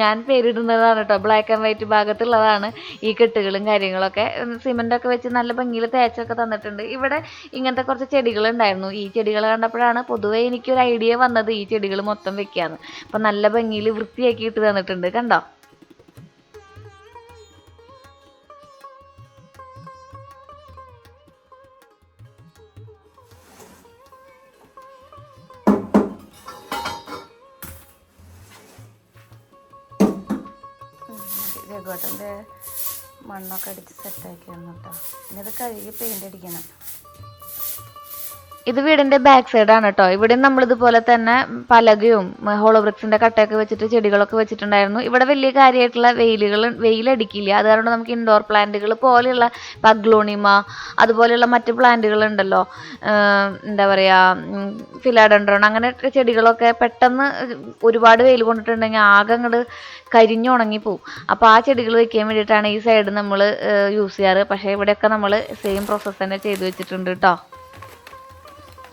ഞാൻ പേരിടുന്നതാണ് കേട്ടോ. ബ്ലാക്ക് ആൻഡ് വൈറ്റ് ഭാഗത്തുള്ളതാണ് ഈ കെട്ടുകളും കാര്യങ്ങളൊക്കെ. സിമെൻ്റൊക്കെ വെച്ച് നല്ല ഭംഗിയിൽ തേച്ച തന്നിട്ടുണ്ട്. ഇവിടെ ഇങ്ങനത്തെ കുറച്ച് ചെടികൾ ഉണ്ടായിരുന്നു. ഈ ചെടികൾ കണ്ടപ്പോഴാണ് പൊതുവെ എനിക്കൊരു ഐഡിയ വന്നത് ഈ ചെടികൾ മൊത്തം വെക്കാന്ന്. അപ്പൊ നല്ല ഭംഗിയിൽ വൃത്തിയാക്കിയിട്ട് തന്നിട്ടുണ്ട്. കണ്ടോ, രഘുവേട്ടൻ്റെ മണ്ണൊക്കെ അടിച്ച് സെറ്റാക്കി വന്നു കേട്ടോ. ഇനി ഇത് കഴുകി പെയിൻ്റ് അടിക്കണം. ഇത് വീടിൻ്റെ ബാക്ക് സൈഡാണ് കേട്ടോ. ഇവിടെ നമ്മളിതുപോലെ തന്നെ പലകയും ഹോളോബ്രിക്സിൻ്റെ കട്ടയൊക്കെ വെച്ചിട്ട് ചെടികളൊക്കെ വെച്ചിട്ടുണ്ടായിരുന്നു. ഇവിടെ വലിയ കാര്യമായിട്ടുള്ള വെയിലടിക്കില്ല. അത് കാരണം നമുക്ക് ഇൻഡോർ പ്ലാന്റുകൾ പോലെയുള്ള അഗ്ലോണിമ അതുപോലെയുള്ള മറ്റ് പ്ലാന്റുകൾ ഉണ്ടല്ലോ, എന്താ പറയുക, ഫിലാഡൻഡ്രോൺ അങ്ങനെയൊക്കെ ചെടികളൊക്കെ പെട്ടെന്ന് ഒരുപാട് വെയിൽ കൊണ്ടിട്ടുണ്ടെങ്കിൽ ആകെ അങ്ങോട്ട് കരിഞ്ഞുണങ്ങിപ്പോവും. അപ്പോൾ ആ ചെടികൾ വെക്കാൻ വേണ്ടിയിട്ടാണ് ഈ സൈഡ് നമ്മൾ യൂസ് ചെയ്യാറ്. പക്ഷേ ഇവിടെയൊക്കെ നമ്മൾ സെയിം പ്രോസസ്സ് തന്നെ ചെയ്തു വെച്ചിട്ടുണ്ട് കേട്ടോ.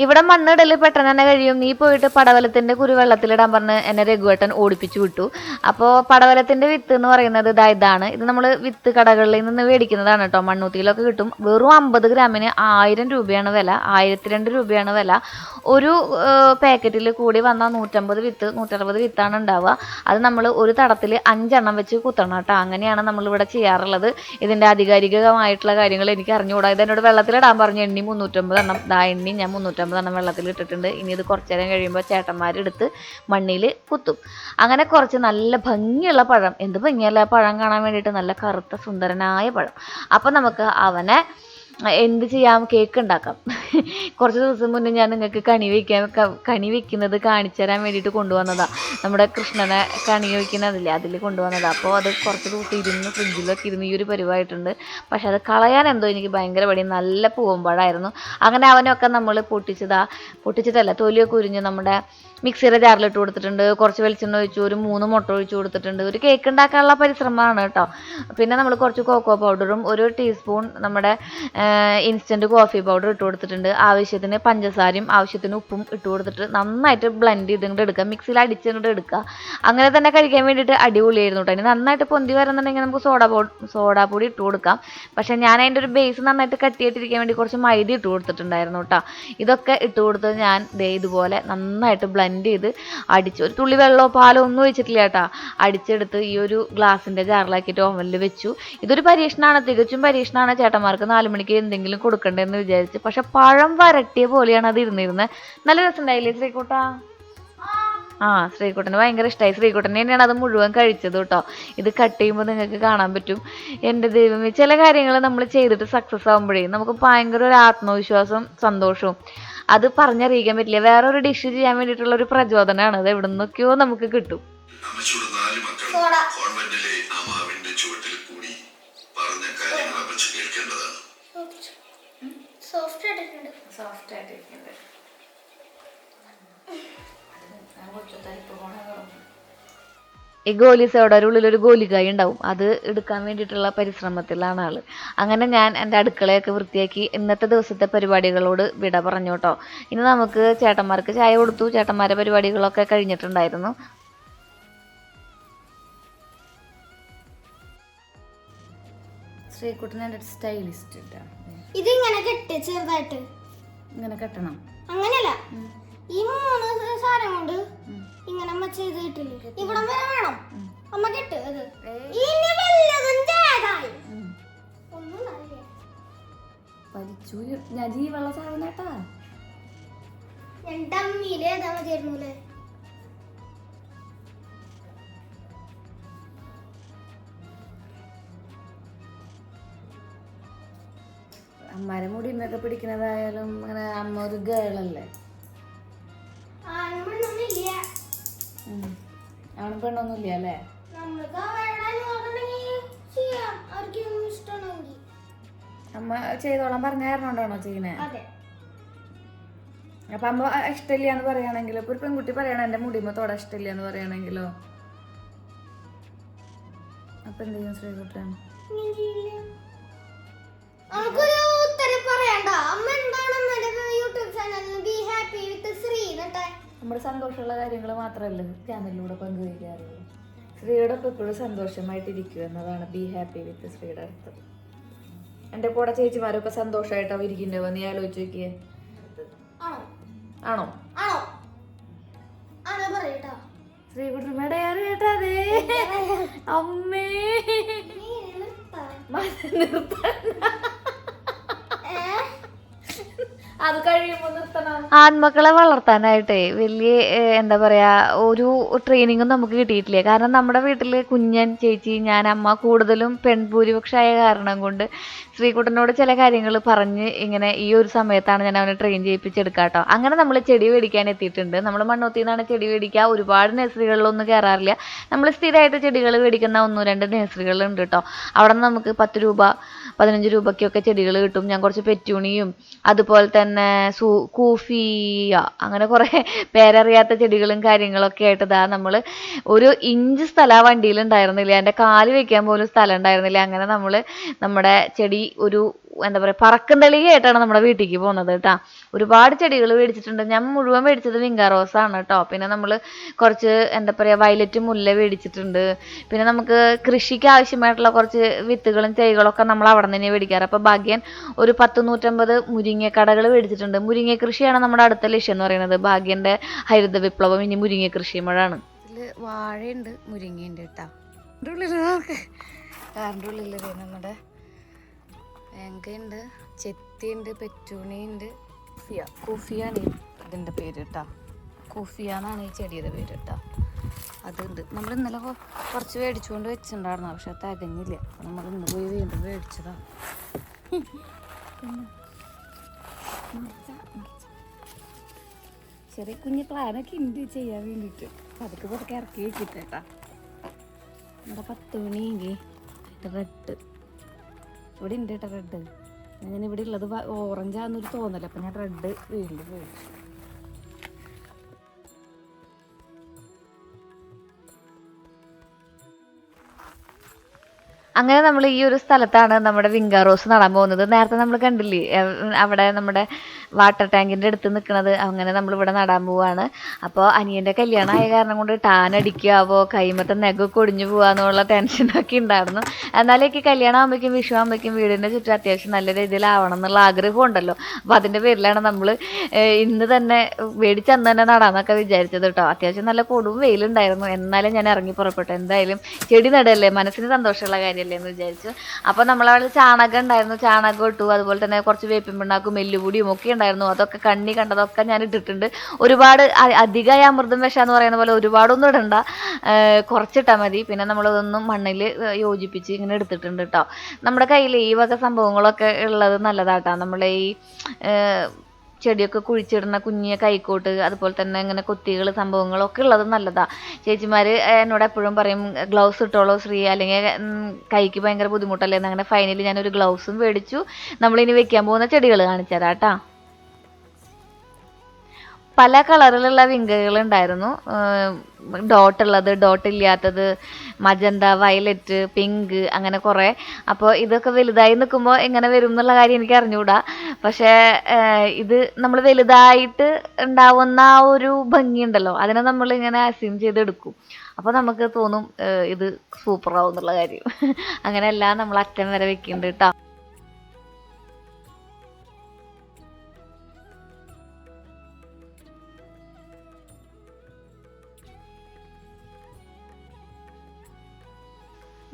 ഇവിടെ മണ്ണിടൽ പെട്ടെന്ന് തന്നെ കഴിയും. നീ പോയിട്ട് പടവലത്തിൻ്റെ കുരു വെള്ളത്തിലിടാൻ പറഞ്ഞ് എന്നെ രഘുവേട്ടൻ ഓടിപ്പിച്ചു വിട്ടു. അപ്പോൾ പടവലത്തിൻ്റെ വിത്ത് എന്ന് പറയുന്നത് ഇതാണ്. ഇത് നമ്മൾ വിത്ത് കടകളിൽ നിന്ന് മേടിക്കുന്നതാണ് കേട്ടോ. മണ്ണൂത്തിയിലൊക്കെ കിട്ടും. വെറും 50 ഗ്രാമിന് 1000 രൂപയാണ് വില, 1002 രൂപയാണ് വില. ഒരു പാക്കറ്റിൽ കൂടി വന്നാൽ 150 വിത്ത് 160 വിത്താണ് ഉണ്ടാവുക. അത് നമ്മൾ ഒരു തടത്തിൽ 5 എണ്ണം വെച്ച് കുത്തണം കേട്ടോ. അങ്ങനെയാണ് നമ്മളിവിടെ ചെയ്യാറുള്ളത്. ഇതിൻ്റെ ആധികാരികമായിട്ടുള്ള കാര്യങ്ങൾ എനിക്ക് അറിഞ്ഞുകൂടാ. ഇതെന്നോട് വെള്ളത്തിലിടാൻ പറഞ്ഞു. എണ്ണി 350 എണ്ണം. എണ്ണി ഞാൻ 350 250 വെള്ളത്തിൽ ഇട്ടിട്ടുണ്ട്. ഇനി ഇത് കുറച്ച് നേരം കഴിയുമ്പോൾ ചേട്ടന്മാരെടുത്ത് മണ്ണിൽ കുത്തും. അങ്ങനെ കുറച്ച് നല്ല ഭംഗിയുള്ള പഴം, എന്ത് ഭംഗിയല്ല പഴം കാണാൻ വേണ്ടിയിട്ട്, നല്ല കറുത്ത സുന്ദരനായ പഴം. അപ്പം നമുക്ക് അവനെ എന്ത് ചെയ്യാം, കേക്ക് ഉണ്ടാക്കാം. കുറച്ച് ദിവസം മുന്നേ ഞാൻ നിങ്ങൾക്ക് കണി വെക്കുന്നത് കാണിച്ചു തരാൻ വേണ്ടിയിട്ട് കൊണ്ടുവന്നതാണ്. നമ്മുടെ കൃഷ്ണനെ കണി വയ്ക്കുന്നതില്ലേ, അതിൽ കൊണ്ടുവന്നതാണ്. അപ്പോൾ അത് കുറച്ച് ദിവസം ഇരുന്ന് ഫ്രിഡ്ജിലൊക്കെ ഇരുന്ന് ഈ ഒരു പരിവായിട്ടുണ്ട്. പക്ഷെ അത് കളയാൻ എന്തോ എനിക്ക് ഭയങ്കര പടി. നല്ല പൂവമ്പഴമായിരുന്നു. അങ്ങനെ അവനൊക്കെ നമ്മൾ പൊട്ടിച്ചിട്ടല്ല, തൊലിയൊക്കെ ഉരിഞ്ഞ് നമ്മുടെ മിക്സിയുടെ ജാറിലിട്ട് കൊടുത്തിട്ടുണ്ട്. കുറച്ച് വെളിച്ചെണ്ണ ഒഴിച്ചു, ഒരു 3 മുട്ട ഒഴിച്ചു കൊടുത്തിട്ടുണ്ട്. ഒരു കേക്ക് ഉണ്ടാക്കാനുള്ള പരിശ്രമമാണ് കേട്ടോ. പിന്നെ നമ്മൾ കുറച്ച് കോക്കോ പൗഡറും 1 ടീസ്പൂൺ നമ്മുടെ ഇൻസ്റ്റൻറ്റ് കോഫി പൗഡർ ഇട്ട് കൊടുത്തിട്ടുണ്ട്. ആവശ്യത്തിന് പഞ്ചസാരയും ആവശ്യത്തിന് ഉപ്പും ഇട്ട് കൊടുത്തിട്ട് നന്നായിട്ട് ബ്ലെൻഡ് ചെയ്തിങ്ങോട്ട് എടുക്കുക, മിക്സിയിൽ അടിച്ചിങ്ങോട്ട് എടുക്കുക. അങ്ങനെ തന്നെ കഴിക്കാൻ വേണ്ടിയിട്ട് അടിപൊളിയായിരുന്നു കേട്ടോ. ഇനി നന്നായിട്ട് പൊന്തി വരുന്നുണ്ടെങ്കിൽ നമുക്ക് സോഡാപ്പൊടി ഇട്ട് കൊടുക്കാം. പക്ഷേ ഞാൻ അതിൻ്റെ ഒരു ബേസ് നന്നായിട്ട് കട്ടിയായിട്ടിരിക്കാൻ വേണ്ടി കുറച്ച് മൈദ ഇട്ട് കൊടുത്തിട്ടുണ്ടായിരുന്നു കേട്ടോ. ഇതൊക്കെ ഇട്ട് കൊടുത്ത് ഞാൻ ഇതുപോലെ നന്നായിട്ട് ബ്ലെൻഡ് ചെയ്ത് അടിച്ച്, ഒരു തുള്ളി വെള്ളമോ പാലോ ഒന്നും ഒഴിച്ചിട്ടില്ല കേട്ടോ. അടിച്ചെടുത്ത് ഈ ഒരു ഗ്ലാസിൻ്റെ ജാറിലാക്കിയിട്ട് ഓവനിൽ വെച്ചു. ഇതൊരു പരീക്ഷണമാണ്, തികച്ചും പരീക്ഷണമാണ്. ചേട്ടന്മാർക്ക് 4 മണിക്ക് എന്തെങ്കിലും കൊടുക്കണ്ടെന്ന് വിചാരിച്ച്. പക്ഷെ പഴം വരട്ടിയ പോലെയാണ് അത് ഇരുന്നിരുന്നത്. നല്ല രസമുണ്ടായില്ലേ ശ്രീകുട്ടാ? ശ്രീകുട്ടന് ഭയങ്കര ഇഷ്ടമായി. ശ്രീകുട്ടൻ തന്നെയാണ് അത് മുഴുവൻ കഴിച്ചത് കേട്ടോ. ഇത് കട്ട് ചെയ്യുമ്പോൾ നിങ്ങൾക്ക് കാണാൻ പറ്റും. എൻ്റെ ദൈവമേ, ചില കാര്യങ്ങൾ നമ്മൾ ചെയ്തിട്ട് സക്സസ് ആകുമ്പോഴേ നമുക്ക് ഭയങ്കര ഒരു ആത്മവിശ്വാസവും സന്തോഷവും അത് പറഞ്ഞറിയിക്കാൻ പറ്റില്ല. വേറൊരു ഡിഷ് ചെയ്യാൻ വേണ്ടിയിട്ടുള്ള ഒരു പ്രചോദനമാണ്. അത് എവിടെ നിന്നൊക്കെയോ നമുക്ക് കിട്ടും. ഈ ഗോലി സോഡയുടെ ഉള്ളിലൊരു ഗോലിക്കായ ഉണ്ടാവും, അത് എടുക്കാൻ വേണ്ടിയിട്ടുള്ള പരിശ്രമത്തിലാണ് ആള്. അങ്ങനെ ഞാൻ എൻ്റെ അടുക്കളയൊക്കെ വൃത്തിയാക്കി ഇന്നത്തെ ദിവസത്തെ പരിപാടികളോട് വിട പറഞ്ഞു കേട്ടോ. ഇനി നമുക്ക് ചേട്ടന്മാർക്ക് ചായ കൊടുത്തു. ചേട്ടന്മാരുടെ പരിപാടികളൊക്കെ കഴിഞ്ഞിട്ടുണ്ടായിരുന്നു. ശ്രീകുട്ടനെ സ്റ്റൈലിസ്റ്റ് ഇത് ഇങ്ങനെ കെട്ടി ചെറുതായിട്ട് ഇങ്ങനെ കെട്ടണം. അങ്ങനെയല്ല, ഈ 3 സാധനം കൊണ്ട് ഇങ്ങനെ അമ്മ ചെയ്ത് കിട്ടില്ലേ, ഇവിടെ വരെ വേണം അമ്മ കെട്ട്. അത് ഇനി വല്ലതും ചെയ്താൽ ഒന്നും അറിയില്ല. പരിച്ചു ഞാൻ ജീവുള്ള സാധനട്ടാ. ഞാൻ ഡമ്മിയില് ഏതാ മതിയായിരുന്നൂലേ. അമ്മാരെ മുടി ഇന്നൊക്കെ പിടിക്കുന്നതായാലും അങ്ങനെ അമ്മ ഒരു ഗേളല്ലേ. ആണും പെണ്ണൊന്നുമില്ല അല്ലേ. അമ്മ ചെയ്തോളാൻ പറഞ്ഞ കാരണോണ്ടാണോ ചെയ്യുന്നത്? അപ്പൊ അമ്മ ഇഷ്ടമില്ല എന്ന് പറയുകയാണെങ്കിലോ, ഇപ്പൊ ഒരു പെൺകുട്ടി പറയണ എന്റെ മുടിമ തൊടാൻ ഇഷ്ടമില്ല എന്ന് പറയുകയാണെങ്കിലോ അപ്പൊ എന്ത് ചെയ്യും ശ്രീകുട്ടൻ? നമ്മുടെ സന്തോഷമുള്ള കാര്യങ്ങൾ മാത്രമല്ല ചാനലിലൂടെ പങ്കുവയ്ക്കാറുള്ളൂ. ശ്രീയുടെ ഒപ്പം എപ്പോഴും സന്തോഷമായിട്ടിരിക്കുക എന്നതാണ് ബി ഹാപ്പി വിത്ത് ശ്രീയുടെ അർത്ഥം. എൻ്റെ കൂടെ ചേച്ചിമാരൊക്കെ സന്തോഷമായിട്ടാ ഇരിക്കുന്നവ, നീ ആലോചിച്ച് നോക്കിയേ. ആണോ? ശ്രീകുട്ടമ്മയുടെ കേട്ടാ അതെ അമ്മേ അത് കഴിയുമ്പോൾ നിർത്തണം. ആൺമക്കളെ വളർത്താനായിട്ടേ വലിയ എന്താ പറയാ ഒരു ട്രെയിനിങ്ങും നമുക്ക് കിട്ടിയിട്ടില്ല. കാരണം നമ്മുടെ വീട്ടില് കുഞ്ഞൻ, ചേച്ചി, ഞാൻ, അമ്മ കൂടുതലും പെൺഭൂരിപക്ഷമായ കാരണം കൊണ്ട് ശ്രീകുട്ടനോട് ചില കാര്യങ്ങൾ പറഞ്ഞ് ഇങ്ങനെ ഈ ഒരു സമയത്താണ് ഞാൻ അവനെ ട്രെയിൻ ചെയ്യിപ്പിച്ചെടുക്കുക കേട്ടോ. അങ്ങനെ നമ്മൾ ചെടി മേടിക്കാൻ എത്തിയിട്ടുണ്ട്. നമ്മൾ മണ്ണുത്തിയിൽ നിന്നാണ് ചെടി മേടിക്കുക. ഒരുപാട് നഴ്സറികളിലൊന്നും കയറാറില്ല. നമ്മൾ സ്ഥിരമായിട്ട് ചെടികൾ മേടിക്കുന്ന 1-2 നഴ്സറികളുണ്ട് കേട്ടോ. അവിടെ നിന്ന് നമുക്ക് 10 രൂപ 15 രൂപയ്ക്കൊക്കെ ചെടികൾ കിട്ടും. ഞാൻ കുറച്ച് പെറ്റൂണിയും അതുപോലെ തന്നെ കൂഫിയ അങ്ങനെ കുറേ പേരറിയാത്ത ചെടികളും കാര്യങ്ങളൊക്കെ ആയിട്ട് ഇതാ നമ്മൾ 1 ഇഞ്ച് സ്ഥലം ആ വണ്ടിയിൽ ഉണ്ടായിരുന്നില്ല. എൻ്റെ കാല് വെക്കാൻ പോലും സ്ഥലം ഉണ്ടായിരുന്നില്ല. അങ്ങനെ നമ്മൾ നമ്മുടെ ചെടി ഒരു എന്താ പറയുക പറക്കുന്തളികയായിട്ടാണ് നമ്മുടെ വീട്ടിലേക്ക് പോകുന്നത് കേട്ടോ. ഒരുപാട് ചെടികൾ മേടിച്ചിട്ടുണ്ട്. ഞാൻ മുഴുവൻ മേടിച്ചത് വിങ്കാ റോസാണ് കേട്ടോ. പിന്നെ നമ്മൾ കുറച്ച് എന്താ പറയുക വയലറ്റ് മുല്ല മേടിച്ചിട്ടുണ്ട്. പിന്നെ നമുക്ക് കൃഷിക്ക് ആവശ്യമായിട്ടുള്ള കുറച്ച് വിത്തുകളും തൈകളൊക്കെ നമ്മൾ അവിടെ നിന്ന് തന്നെ മേടിക്കാറ്. അപ്പോൾ ഭാഗ്യൻ ഒരു 150 മുരിങ്ങക്കടകൾ മേടിച്ചിട്ടുണ്ട്. മുരിങ്ങ കൃഷിയാണ് നമ്മുടെ അടുത്ത ലക്ഷ്യം എന്ന് പറയുന്നത്. ഭാഗ്യൻ്റെ ഹരിത വിപ്ലവം ഇനി മുരിങ്ങ കൃഷിയുമ്പോഴാണ്. ഇതിൽ വാഴയുണ്ട്, മുരിങ്ങയുണ്ട് കേട്ടോ. കാറിൻ്റെ ഉള്ളിൽ നമ്മുടെ വെങ്കയുണ്ട്, ചെത്തിയുണ്ട്, പെറ്റൂണിയുണ്ട്, കൂഫിയാണ് ഇതിൻ്റെ പേര് കേട്ടോ. കൂഫിയ എന്നാണ് ഈ ചെടിയുടെ പേര് കേട്ടോ. അതുണ്ട്. നമ്മൾ ഇന്നലെ കുറച്ച് മേടിച്ചുകൊണ്ട് വെച്ചിട്ടുണ്ടായിരുന്നു, പക്ഷെ അത് തികഞ്ഞില്ല. അപ്പം നമ്മൾ ഇന്ന് പോയി വീണ്ടും മേടിച്ചതാണ്. ചെറിയ കുഞ്ഞ് പ്ലാനൊക്കെ ഉണ്ട് ചെയ്യാൻ വേണ്ടിയിട്ട്. അപ്പം അതൊക്കെ പുറക്കെ ഇറക്കി വെച്ചിട്ടേട്ടാ. നമ്മുടെ 10 മണിയെങ്കിൽ റെഡ് ഇവിടെ ഉണ്ട് കേട്ടോ. റെഡ് ഞാൻ ഇവിടെ ഉള്ളത് ഓറഞ്ചാന്നൊരു തോന്നല. അപ്പം ഞാൻ റെഡ് വീണ്ടും മേടിച്ചു. അങ്ങനെ നമ്മൾ ഈ ഒരു സ്ഥലത്താണ് നമ്മുടെ വിങ്കാ റോസ് നടാൻ പോകുന്നത്. നേരത്തെ നമ്മൾ കണ്ടില്ലേ അവിടെ നമ്മുടെ വാട്ടർ ടാങ്കിൻ്റെ അടുത്ത് നിൽക്കുന്നത്. അങ്ങനെ നമ്മളിവിടെ നടാൻ പോവാണ്. അപ്പോൾ അനിയൻ്റെ കല്യാണം ആയ കാരണം കൊണ്ട് ടാൻ അടിക്കാവോ, കൈമത്തെ നെഗൊക്കെ ഒടിഞ്ഞു പോകാന്നുള്ള ടെൻഷനൊക്കെ ഉണ്ടായിരുന്നു. എന്നാലേക്ക് കല്യാണം ആകുമ്പോഴേക്കും വിഷു ആകുമ്പോഴേക്കും വീടിൻ്റെ ചുറ്റും അത്യാവശ്യം നല്ല രീതിയിലാവണം എന്നുള്ള ആഗ്രഹം ഉണ്ടല്ലോ. അപ്പോൾ അതിൻ്റെ പേരിലാണ് നമ്മൾ ഇന്ന് തന്നെ മേടിച്ചന്ന് തന്നെ നടാന്നൊക്കെ വിചാരിച്ചത് കേട്ടോ. അത്യാവശ്യം നല്ല കൊടും വെയിലുണ്ടായിരുന്നു, എന്നാലും ഞാൻ ഇറങ്ങി പുറപ്പെട്ടു. എന്തായാലും ചെടി നടല്ലേ, മനസ്സിന് സന്തോഷമുള്ള കാര്യമല്ലേ എന്ന് വിചാരിച്ചു. അപ്പോൾ നമ്മളവിടെ ചാണകം ഉണ്ടായിരുന്നു, ചാണകം ഇട്ടു. അതുപോലെ തന്നെ കുറച്ച് വേപ്പിൻ പിണ്ണാക്കും എല്ലുപൊടിയും ഒക്കെ ഉണ്ടായിരുന്നു. അതൊക്കെ കണ്ണി കണ്ടതൊക്കെ ഞാൻ ഇട്ടിട്ടുണ്ട്. ഒരുപാട് അധികമായി അമൃതം വിഷാന്ന് പറയുന്ന പോലെ ഒരുപാടൊന്നും ഇടണ്ട, കുറച്ചിട്ടാൽ മതി. പിന്നെ നമ്മളതൊന്നും മണ്ണിൽ യോജിപ്പിച്ച് ഇങ്ങനെ എടുത്തിട്ടുണ്ട് കേട്ടോ. നമ്മുടെ കയ്യിൽ ഈ വക സംഭവങ്ങളൊക്കെ ഉള്ളത് നല്ലതാട്ടോ. നമ്മളെ ഈ ചെടിയൊക്കെ കുഴിച്ചിടുന്ന കുഞ്ഞിയ കൈക്കോട്ട്, അതുപോലെ തന്നെ ഇങ്ങനെ കൊത്തികൾ സംഭവങ്ങളൊക്കെ ഉള്ളത് നല്ലതാണ്. ചേച്ചിമാർ എന്നോട് എപ്പോഴും പറയും ഗ്ലൗസ് ഇട്ടോളൂ ശ്രീ, അല്ലെങ്കിൽ കൈക്ക് ഭയങ്കര ബുദ്ധിമുട്ടല്ലേ എന്ന്. അങ്ങനെ ഫൈനലി ഞാനൊരു ഗ്ലൗസും മേടിച്ചു. നമ്മളിനി വെക്കാൻ പോകുന്ന ചെടികൾ കാണിച്ചു തരാം കേട്ടോ. പല കളറിലുള്ള വിങ്കകൾ ഉണ്ടായിരുന്നു. ഡോട്ട് ഉള്ളത്, ഡോട്ട് ഇല്ലാത്തത്, മജന്ത, വയലറ്റ്, പിങ്ക്, അങ്ങനെ കുറേ. അപ്പോൾ ഇതൊക്കെ വലുതായി നിൽക്കുമ്പോൾ എങ്ങനെ വരും എന്നുള്ള കാര്യം എനിക്ക് അറിഞ്ഞുകൂടാ. പക്ഷേ ഇത് നമ്മൾ വലുതായിട്ട് ഉണ്ടാവുന്ന ആ ഒരു ഭംഗിയുണ്ടല്ലോ, അതിനെ നമ്മളിങ്ങനെ അസ്യൂം ചെയ്തെടുക്കും. അപ്പോൾ നമുക്ക് തോന്നും ഇത് സൂപ്പറാവും എന്നുള്ള കാര്യം. അങ്ങനെയെല്ലാം നമ്മൾ അറ്റം വരെ വെക്കുന്നുണ്ട് കേട്ടോ.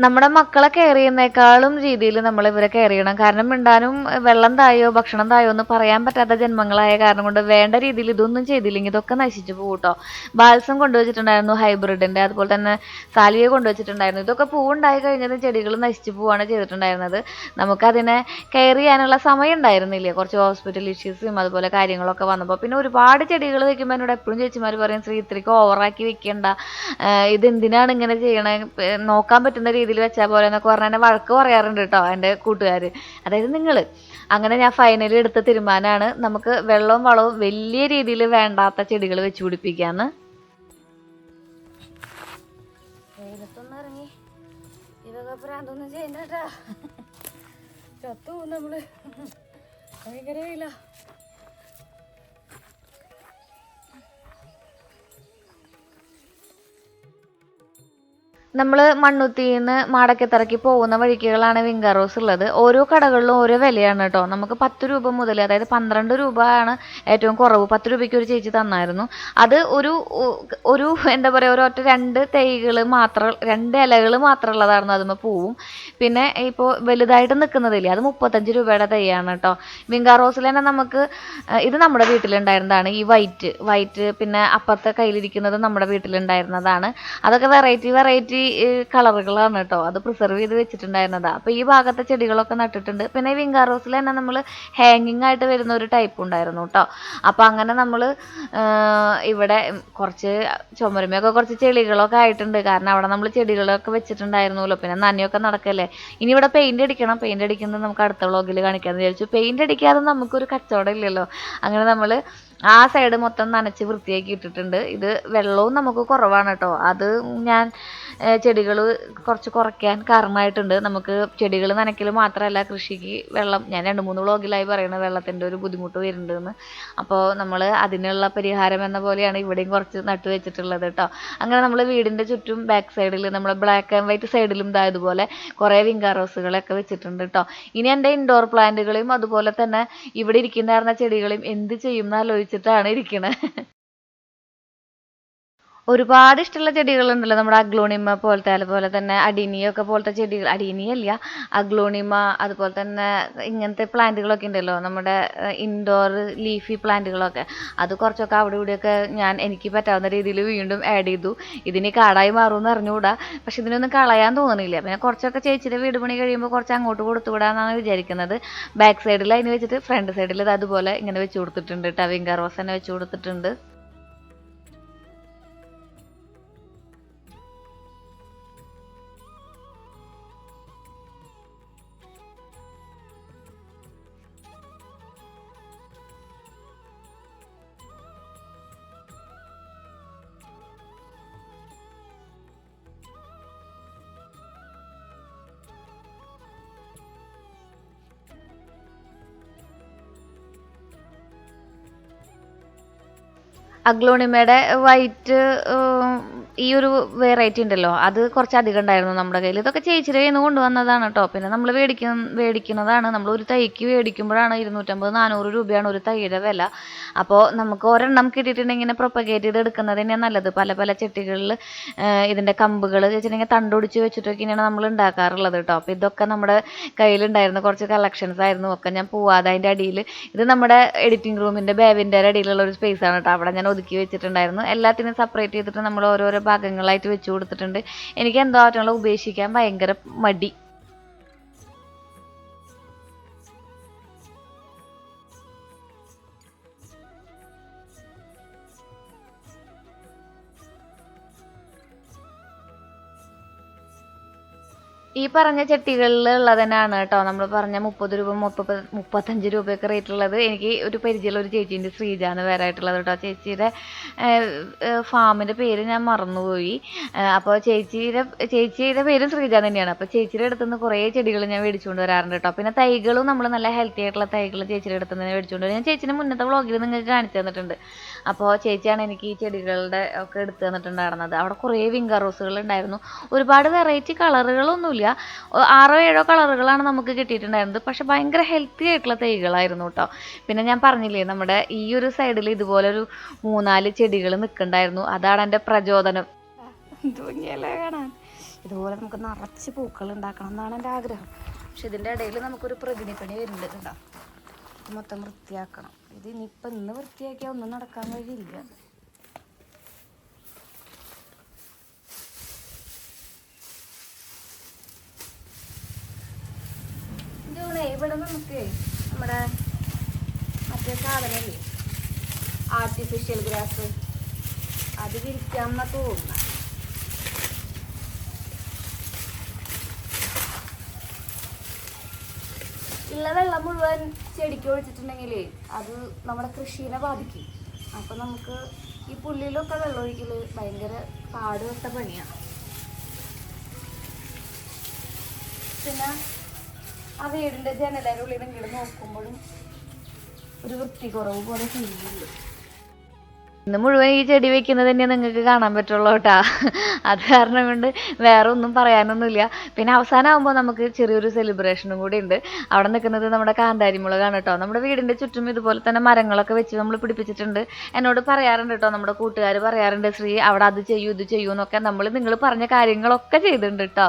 നമ്മുടെ മക്കളെ കെയർ ചെയ്യുന്നേക്കാളും രീതിയിൽ നമ്മൾ ഇവരെ കെയർ ചെയ്യണം. കാരണം മിണ്ടാനും വെള്ളം തായോ ഭക്ഷണം തായോ എന്ന് പറയാൻ പറ്റാത്ത ജന്മങ്ങളായ കാരണം കൊണ്ട് വേണ്ട രീതിയിൽ ഇതൊന്നും ചെയ്തില്ലെങ്കിൽ ഇതൊക്കെ നശിച്ചു പോകും കേട്ടോ. ബാൽസം കൊണ്ടുവച്ചിട്ടുണ്ടായിരുന്നു ഹൈബ്രിഡിൻ്റെ, അതുപോലെ തന്നെ സാൽവിയ കൊണ്ടുവച്ചിട്ടുണ്ടായിരുന്നു. ഇതൊക്കെ പൂവുണ്ടായി കഴിഞ്ഞത് ചെടികൾ നശിച്ചു പോവുകയാണ് ചെയ്തിട്ടുണ്ടായിരുന്നത്. നമുക്കതിനെ കെയർ ചെയ്യാനുള്ള സമയം ഉണ്ടായിരുന്നില്ല. കുറച്ച് ഹോസ്പിറ്റൽ ഇഷ്യൂസും അതുപോലെ കാര്യങ്ങളൊക്കെ വന്നപ്പോൾ പിന്നെ ഒരുപാട് ചെടികൾ വെക്കുമ്പോൾ എന്നോട് എപ്പോഴും ചേച്ചിമാർ പറയും ശ്രീ ഇത്രയ്ക്ക് ഓവറാക്കി വെക്കണ്ട, ഇതെന്തിനാണ് ഇങ്ങനെ ചെയ്യണേ, നോക്കാൻ പറ്റുന്ന രീതിയിൽ വെച്ചാൽ പോലെ എന്നൊക്കെ പറഞ്ഞാൽ എന്നെ വഴക്ക് പറയാറുണ്ട് കേട്ടോ എൻ്റെ കൂട്ടുകാർ, അതായത് നിങ്ങൾ. അങ്ങനെ ഞാൻ ഫൈനലി എടുത്ത തീരുമാനമാണ് നമുക്ക് വെള്ളവും വളവും വലിയ രീതിയിൽ വേണ്ടാത്ത ചെടികൾ വെച്ച് പിടിപ്പിക്കാന്ന്. വെയിലത്തൊന്നും ഇറങ്ങി ഇതൊക്കെ പ്രാന്തൊന്നും ചെയ്യണ്ടാ, ചത്തു നമ്മള്. ഭയങ്കര വെയില. നമ്മൾ മണ്ണുത്തിയിൽ നിന്ന് മാടക്കത്തറയ്ക്ക് പോകുന്ന വഴിക്കുകളാണ് വിങ്കാ റോസ് ഉള്ളത്. ഓരോ കടകളിലും ഓരോ വിലയാണ് കേട്ടോ. നമുക്ക് 10 രൂപ മുതൽ, അതായത് 12 രൂപയാണ് ഏറ്റവും കുറവ്. 10 രൂപയ്ക്ക് ഒരു ചേച്ചി തന്നായിരുന്നു. അത് ഒരു എന്താ പറയുക, ഒരൊറ്റ 2 തൈകൾ മാത്രം, 2 ഇലകൾ മാത്രം ഉള്ളതായിരുന്നു. അതുമ്പോൾ പൂവും. പിന്നെ ഇപ്പോൾ വലുതായിട്ട് നിൽക്കുന്നതില്ലേ, അത് 35 രൂപയുടെ തൈയാണ് കേട്ടോ. വിങ്കാ റോസിൽ തന്നെ നമുക്ക് ഇത് നമ്മുടെ വീട്ടിലുണ്ടായിരുന്നതാണ്. ഈ വൈറ്റ് പിന്നെ അപ്പുറത്തെ കയ്യിലിരിക്കുന്നത് നമ്മുടെ വീട്ടിലുണ്ടായിരുന്നതാണ്. അതൊക്കെ വെറൈറ്റി കളറുകളാണ് കേട്ടോ. അത് പ്രിസർവ് ചെയ്ത് വെച്ചിട്ടുണ്ടായിരുന്നതാണ്. അപ്പോൾ ഈ ഭാഗത്തെ ചെടികളൊക്കെ നട്ടിട്ടുണ്ട്. പിന്നെ ഈ വിങ്കാ റോസിൽ തന്നെ നമ്മൾ ഹാങ്ങിങ് ആയിട്ട് വരുന്ന ഒരു ടൈപ്പ് ഉണ്ടായിരുന്നു കേട്ടോ. അപ്പോൾ അങ്ങനെ നമ്മൾ ഇവിടെ കുറച്ച് ചുമരുമയൊക്കെ കുറച്ച് ചെടികളൊക്കെ ആയിട്ടുണ്ട്. കാരണം അവിടെ നമ്മൾ ചെടികളൊക്കെ വെച്ചിട്ടുണ്ടായിരുന്നല്ലോ. പിന്നെ നനയൊക്കെ നടക്കല്ലേ. ഇനി ഇവിടെ പെയിന്റ് അടിക്കണം. പെയിന്റ് അടിക്കുന്നത് നമുക്ക് അടുത്ത വ്ളോഗിൽ കാണിക്കാമെന്ന് വിചാരിച്ചു. പെയിന്റ് അടിക്കാതെ നമുക്കൊരു കച്ചവടം ഇല്ലല്ലോ. അങ്ങനെ നമ്മൾ ആ സൈഡ് മൊത്തം നനച്ച് വൃത്തിയാക്കി ഇട്ടിട്ടുണ്ട്. ഇത് വെള്ളവും നമുക്ക് കുറവാണ് കേട്ടോ. അത് ഞാൻ ചെടികൾ കുറച്ച് കുറയ്ക്കാൻ കാരണമായിട്ടുണ്ട്. നമുക്ക് ചെടികൾ നനയ്ക്കൽ മാത്രമല്ല, കൃഷിക്ക് വെള്ളം, ഞാൻ 2-3 വ്ളോഗിലായി പറയുന്നത് വെള്ളത്തിൻ്റെ ഒരു ബുദ്ധിമുട്ട് വരുന്നുണ്ടെന്ന്. അപ്പോൾ നമ്മൾ അതിനുള്ള പരിഹാരം എന്ന പോലെയാണ് ഇവിടെയും കുറച്ച് നട്ടു വെച്ചിട്ടുള്ളത് കേട്ടോ. അങ്ങനെ നമ്മൾ വീടിൻ്റെ ചുറ്റും ബാക്ക് സൈഡിൽ നമ്മൾ ബ്ലാക്ക് ആൻഡ് വൈറ്റ് സൈഡിലും ഇതുപോലെ കുറേ വിങ്കാ റോസുകളൊക്കെ വെച്ചിട്ടുണ്ട് കേട്ടോ. ഇനി എൻ്റെ ഇൻഡോർ പ്ലാന്റുകളെയും അതുപോലെ തന്നെ ഇവിടെ ഇരിക്കുന്നതായിരുന്ന ചെടികളെയും എന്ത് ചെയ്യും എന്ന് ആലോചിച്ചിട്ടാണ് ഇരിക്കുന്നത്. ഒരുപാട് ഇഷ്ടമുള്ള ചെടികളുണ്ടല്ലോ നമ്മുടെ അഗ്ലോണിമ പോലത്തെ, അതുപോലെ തന്നെ അഡീനിയൊക്കെ പോലത്തെ ചെടികൾ, അഡീനിയല്ല അഗ്ലോണിമ, അതുപോലെ തന്നെ ഇങ്ങനത്തെ പ്ലാന്റുകളൊക്കെ ഉണ്ടല്ലോ നമ്മുടെ ഇൻഡോർ ലീഫി പ്ലാന്റുകളൊക്കെ. അത് കുറച്ചൊക്കെ അവിടെ ഇവിടെയൊക്കെ എനിക്ക് പറ്റാവുന്ന രീതിയിൽ വീണ്ടും ആഡ് ചെയ്തു. ഇതിന് കാടായി മാറുമെന്ന് അറിഞ്ഞുകൂടാ, പക്ഷെ ഇതിനൊന്നും കളയാൻ തോന്നുന്നില്ല. പിന്നെ കുറച്ചൊക്കെ ചേച്ചിയുടെ വീട് പണി കഴിയുമ്പോൾ കുറച്ച് അങ്ങോട്ട് കൊടുത്തുവിടാന്നാണ് വിചാരിക്കുന്നത്. ബാക്ക് സൈഡിൽ അതിന് വെച്ചിട്ട് ഫ്രണ്ട് സൈഡിൽ ഇത് അതുപോലെ ഇങ്ങനെ വെച്ച് കൊടുത്തിട്ടുണ്ട് കേട്ടോ. വിങ്കാ റോസ് തന്നെ വെച്ച് കൊടുത്തിട്ടുണ്ട്. അഗ്ലോണിമയുടെ വൈറ്റ് ഈ ഒരു വെറൈറ്റി ഉണ്ടല്ലോ, അത് കുറച്ച് അധികം ഉണ്ടായിരുന്നു നമ്മുടെ കയ്യിൽ. ഇതൊക്കെ ചേച്ചിയുടെ കയ്യിൽ നിന്ന് കൊണ്ടുവന്നതാണ് കേട്ടോ. പിന്നെ നമ്മൾ മേടിക്കുന്നതാണ്. നമ്മൾ ഒരു തൈക്ക് മേടിക്കുമ്പോഴാണ് 250-400 രൂപയാണ് ഒരു തൈയുടെ വില. അപ്പോൾ നമുക്ക് ഒരെണ്ണം കിട്ടിയിട്ടുണ്ടെങ്കിൽ ഇങ്ങനെ പ്രൊപ്പഗേറ്റ് ചെയ്ത് എടുക്കുന്നത് തന്നെയാണ് നല്ലത്. പല പല ചെട്ടികളിൽ ഇതിൻ്റെ കമ്പുകൾ വെച്ചിട്ടുണ്ടെങ്കിൽ തണ്ടൊടിച്ച് വെച്ചിട്ടൊക്കെയാണ് നമ്മൾ ഉണ്ടാക്കാറുള്ളത് കേട്ടോ. അപ്പോൾ ഇതൊക്കെ നമ്മുടെ കയ്യിലുണ്ടായിരുന്ന കുറച്ച് കളക്ഷൻസ് ആയിരുന്നു. ഒക്കെ ഞാൻ പോവാതെ അതിൻ്റെ അടിയിൽ, ഇത് നമ്മുടെ എഡിറ്റിംഗ് റൂമിൻ്റെ ബേവിൻ്റെ അടിയിലുള്ള ഒരു സ്പേസ് ആണ് കേട്ടോ. അവിടെ ഞാൻ ഒതുക്കി വെച്ചിട്ടുണ്ടായിരുന്നു. എല്ലാത്തിനും സെപ്പറേറ്റ് ചെയ്തിട്ട് നമ്മൾ ഓരോരോ ഭാഗങ്ങളായിട്ട് വെച്ച് കൊടുത്തിട്ടുണ്ട്. എനിക്ക് എന്തോ ആറ്റുള്ള ഉപേക്ഷിക്കാൻ ഭയങ്കര മടി. ഈ പറഞ്ഞ ചട്ടികളിൽ ഉള്ളത് തന്നെയാണ് കേട്ടോ നമ്മൾ പറഞ്ഞ 30 രൂപ 35 രൂപയൊക്കെ റേറ്റ് ഉള്ളത്. എനിക്ക് ഒരു പരിചയമുള്ള ഒരു ചേച്ചീൻ്റെ, ശ്രീജ എന്ന് പേരായിട്ടുള്ളത് കേട്ടോ. ചേച്ചിയുടെ ഫാമിൻ്റെ പേര് ഞാൻ മറന്നുപോയി. അപ്പോൾ ചേച്ചിയുടെ പേരും ശ്രീജ തന്നെയാണ്. അപ്പോൾ ചേച്ചിയുടെ അടുത്ത് നിന്ന് കുറേ ചെടികൾ ഞാൻ മേടിച്ചുകൊണ്ട് വരാറുണ്ട് കേട്ടോ. പിന്നെ തൈകളും നമ്മൾ നല്ല ഹെൽത്തി ആയിട്ടുള്ള തൈകൾ ചേച്ചിയുടെ അടുത്ത് നിന്ന് മേടിച്ചുകൊണ്ട് വരും. ഞാൻ ചേച്ചിൻ്റെ മുന്നത്തെ വ്ളോഗിൽ നിങ്ങൾക്ക് കാണിച്ചു തന്നിട്ടുണ്ട്. അപ്പോൾ ചേച്ചിയാണ് എനിക്ക് ഈ ചെടികളുടെ ഒക്കെ എടുത്തു തന്നിട്ടുണ്ടായിരുന്നത്. അവിടെ കുറേ വിങ്കാ റോസുകൾ ഉണ്ടായിരുന്നു. ഒരുപാട് വെറൈറ്റി കളറുകളൊന്നുമില്ല, 6-7 കളറുകളാണ് നമുക്ക് കിട്ടിയിട്ടുണ്ടായിരുന്നത്. പക്ഷെ ഭയങ്കര ഹെൽത്തി ആയിട്ടുള്ള തൈകളായിരുന്നു കേട്ടോ. പിന്നെ ഞാൻ പറഞ്ഞില്ലേ, നമ്മുടെ ഈ ഒരു സൈഡിൽ ഇതുപോലൊരു 3-4 ചെടികൾ നിൽക്കുന്നുണ്ടായിരുന്നു. അതാണ് എൻ്റെ പ്രചോദനം. ഭംഗിയല്ലേ കാണാൻ? ഇതുപോലെ നമുക്ക് നിറച്ച് പൂക്കൾ ഉണ്ടാക്കണം എന്നാണ് എൻ്റെ ആഗ്രഹം. പക്ഷെ ഇതിൻ്റെ ഇടയിൽ നമുക്കൊരു പ്രകൃതിപ്പണി വരുന്നുണ്ട് കേട്ടോ. മൊത്തം വൃത്തിയാക്കണം. ഇത് ഇനിയിപ്പോൾ ഇന്ന് വൃത്തിയാക്കിയാൽ ഒന്നും നടക്കാൻ വഴിയില്ല. ഇവിടെ നമുക്ക് നമ്മുടെ മറ്റേ സാധനമില്ലേ, ആർട്ടിഫിഷ്യൽ ഗ്രാസ്, അത് വിരിക്കാമെന്നാ തോന്നുന്നു. ഉള്ള വെള്ളം മുഴുവൻ ചെടിക്ക് ഒഴിച്ചിട്ടുണ്ടെങ്കിൽ അത് നമ്മുടെ കൃഷിയെ ബാധിക്കും. അപ്പം നമുക്ക് ഈ പുല്ലിലൊക്കെ വെള്ളം ഒഴിക്കൽ ഭയങ്കര പാടുപെട്ട പണിയാണ്. പിന്നെ ആ വീടിൻ്റെ ജനലിൻ്റെ ഉള്ളിൽ ഇങ്ങോട്ട് നോക്കുമ്പോഴും ഒരു വൃത്തി കുറവ് പോലെ ഫീൽ ചെയ്യുന്നു. ഇന്ന് മുഴുവൻ ഈ ചെടി വെക്കുന്നത് തന്നെ നിങ്ങൾക്ക് കാണാൻ പറ്റുള്ളൂ കേട്ടോ. അത് കാരണം കൊണ്ട് വേറെ ഒന്നും പറയാനൊന്നുമില്ല. പിന്നെ അവസാനമാകുമ്പോൾ നമുക്ക് ചെറിയൊരു സെലിബ്രേഷനും കൂടി ഉണ്ട്. അവിടെ നിൽക്കുന്നത് നമ്മുടെ കാന്താരിമുളകാണ് കേട്ടോ. നമ്മുടെ വീടിൻ്റെ ചുറ്റും ഇതുപോലെ തന്നെ മരങ്ങളൊക്കെ വെച്ച് നമ്മൾ പിടിപ്പിച്ചിട്ടുണ്ട്. എന്നോട് പറയാറുണ്ട് കേട്ടോ, നമ്മുടെ കൂട്ടുകാർ പറയാറുണ്ട്, ശ്രീ അവിടെ അത് ചെയ്യൂ ഇത് ചെയ്യൂ എന്നൊക്കെ. നിങ്ങൾ പറഞ്ഞ കാര്യങ്ങളൊക്കെ ചെയ്തിട്ടുണ്ട് കേട്ടോ.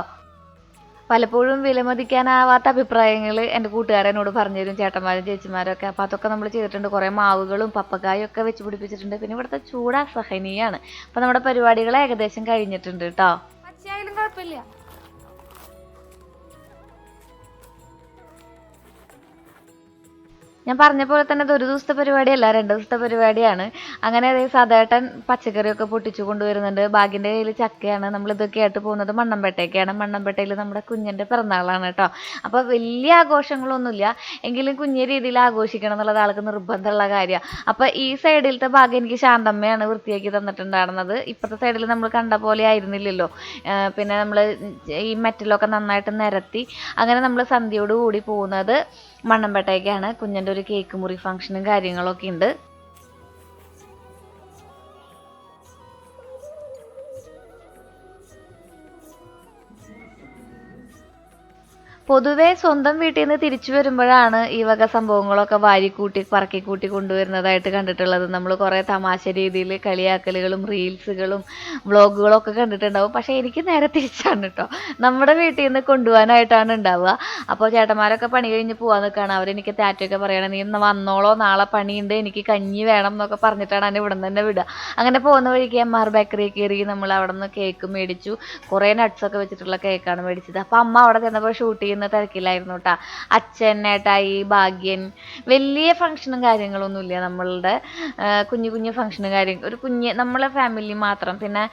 പലപ്പോഴും വിലമതിക്കാനാവാത്ത അഭിപ്രായങ്ങൾ എൻ്റെ കൂട്ടുകാരനോട് പറഞ്ഞു തരും, ചേട്ടന്മാരും ചേച്ചിമാരും ഒക്കെ. അപ്പോൾ അതൊക്കെ നമ്മൾ ചെയ്തിട്ടുണ്ട്. കുറേ മാവുകളും പപ്പക്കായും ഒക്കെ വെച്ച് പിടിപ്പിച്ചിട്ടുണ്ട്. പിന്നെ ഇവിടുത്തെ ചൂട് അസഹനീയാണ്. അപ്പോൾ നമ്മുടെ പരിപാടികൾ ഏകദേശം കഴിഞ്ഞിട്ടുണ്ട് കേട്ടോ. പച്ചയായാലും കുഴപ്പമില്ല. ഞാൻ പറഞ്ഞ പോലെ തന്നെ ഇത് ഒരു ദിവസത്തെ പരിപാടിയല്ല, 2 ദിവസത്തെ പരിപാടിയാണ്. അങ്ങനെ സദേട്ടൻ പച്ചക്കറിയൊക്കെ പൊട്ടിച്ചു കൊണ്ടുവരുന്നുണ്ട്. ഭാഗ്യൻ്റെ കയ്യിൽ ചക്കയാണ്. നമ്മളിതൊക്കെ ആയിട്ട് പോകുന്നത് മണ്ണമ്പേട്ടയ്ക്കാണ്. മണ്ണമ്പേട്ടയിൽ നമ്മുടെ കുഞ്ഞിൻ്റെ പിറന്നാളാണ് കേട്ടോ. അപ്പോൾ വലിയ ആഘോഷങ്ങളൊന്നുമില്ല, എങ്കിലും കുഞ്ഞിയ രീതിയിൽ ആഘോഷിക്കണം എന്നുള്ളത് ആൾക്ക് നിർബന്ധമുള്ള കാര്യമാണ്. അപ്പോൾ ഈ സൈഡിലത്തെ ഭാഗം എനിക്ക് ശാന്തമ്മയാണ് വൃത്തിയാക്കി തന്നിട്ടുണ്ടായിരുന്നത്. ഇപ്പോഴത്തെ സൈഡിൽ നമ്മൾ കണ്ട പോലെ ആയിരുന്നില്ലല്ലോ. പിന്നെ നമ്മൾ ഈ മെറ്റലൊക്കെ നന്നായിട്ട് നിരത്തി അങ്ങനെ നമ്മൾ സന്ധ്യയോട് കൂടി പോകുന്നത് മണ്ണമ്പേട്ടയ്ക്കാണ്. കുഞ്ഞിൻ്റെ ഒരു കേക്ക് മുറി ഫംഗ്ഷനും കാര്യങ്ങളൊക്കെ ഉണ്ട്. പൊതുവെ സ്വന്തം വീട്ടിൽ നിന്ന് തിരിച്ചു വരുമ്പോഴാണ് ഈ വക സംഭവങ്ങളൊക്കെ വാരിക്കൂട്ടി പറക്കിക്കൂട്ടി കൊണ്ടുവരുന്നതായിട്ട് കണ്ടിട്ടുള്ളത്. നമ്മൾ കുറേ തമാശ രീതിയിൽ കളിയാക്കലുകളും റീൽസുകളും വ്ളോഗുകളും ഒക്കെ കണ്ടിട്ടുണ്ടാവും. പക്ഷേ എനിക്ക് നേരെ തിരിച്ചാണ് കേട്ടോ, നമ്മുടെ വീട്ടിൽ നിന്ന് കൊണ്ടുപോകാനായിട്ടാണ് ഉണ്ടാവുക. അപ്പോൾ ചേട്ടന്മാരൊക്കെ പണി കഴിഞ്ഞ് പോകാൻ നിൽക്കുകയാണ്. അവരെനിക്ക് ടാറ്റയൊക്കെ പറയണം, നീ ഇന്ന് വന്നോളോ, നാളെ പണിയുണ്ട്, എനിക്ക് കഞ്ഞി വേണം എന്നൊക്കെ പറഞ്ഞിട്ടാണ് എന്നെ ഇവിടെ നിന്ന് തന്നെ വിടുക. അങ്ങനെ പോകുന്ന വഴിക്ക് MR ബേക്കറി കയറി നമ്മൾ അവിടെ നിന്ന് കേക്ക് മേടിച്ചു. കുറേ നട്ട്സൊക്കെ വെച്ചിട്ടുള്ള കേക്കാണ് മേടിച്ചത്. അപ്പോൾ അമ്മ അവിടെ ചെന്നപ്പോൾ ഷൂട്ട് ചെയ്യുന്ന തിരക്കിലായിരുന്നു കേട്ടോ. അച്ഛൻ, ഏട്ടായി, ഭാഗ്യൻ, വലിയ ഫംഗ്ഷനും കാര്യങ്ങളൊന്നുമില്ല. നമ്മളുടെ കുഞ്ഞു കുഞ്ഞു ഫംഗ്ഷനും ഒരു നമ്മളെ ഫാമിലി മാത്രം. പിന്നെ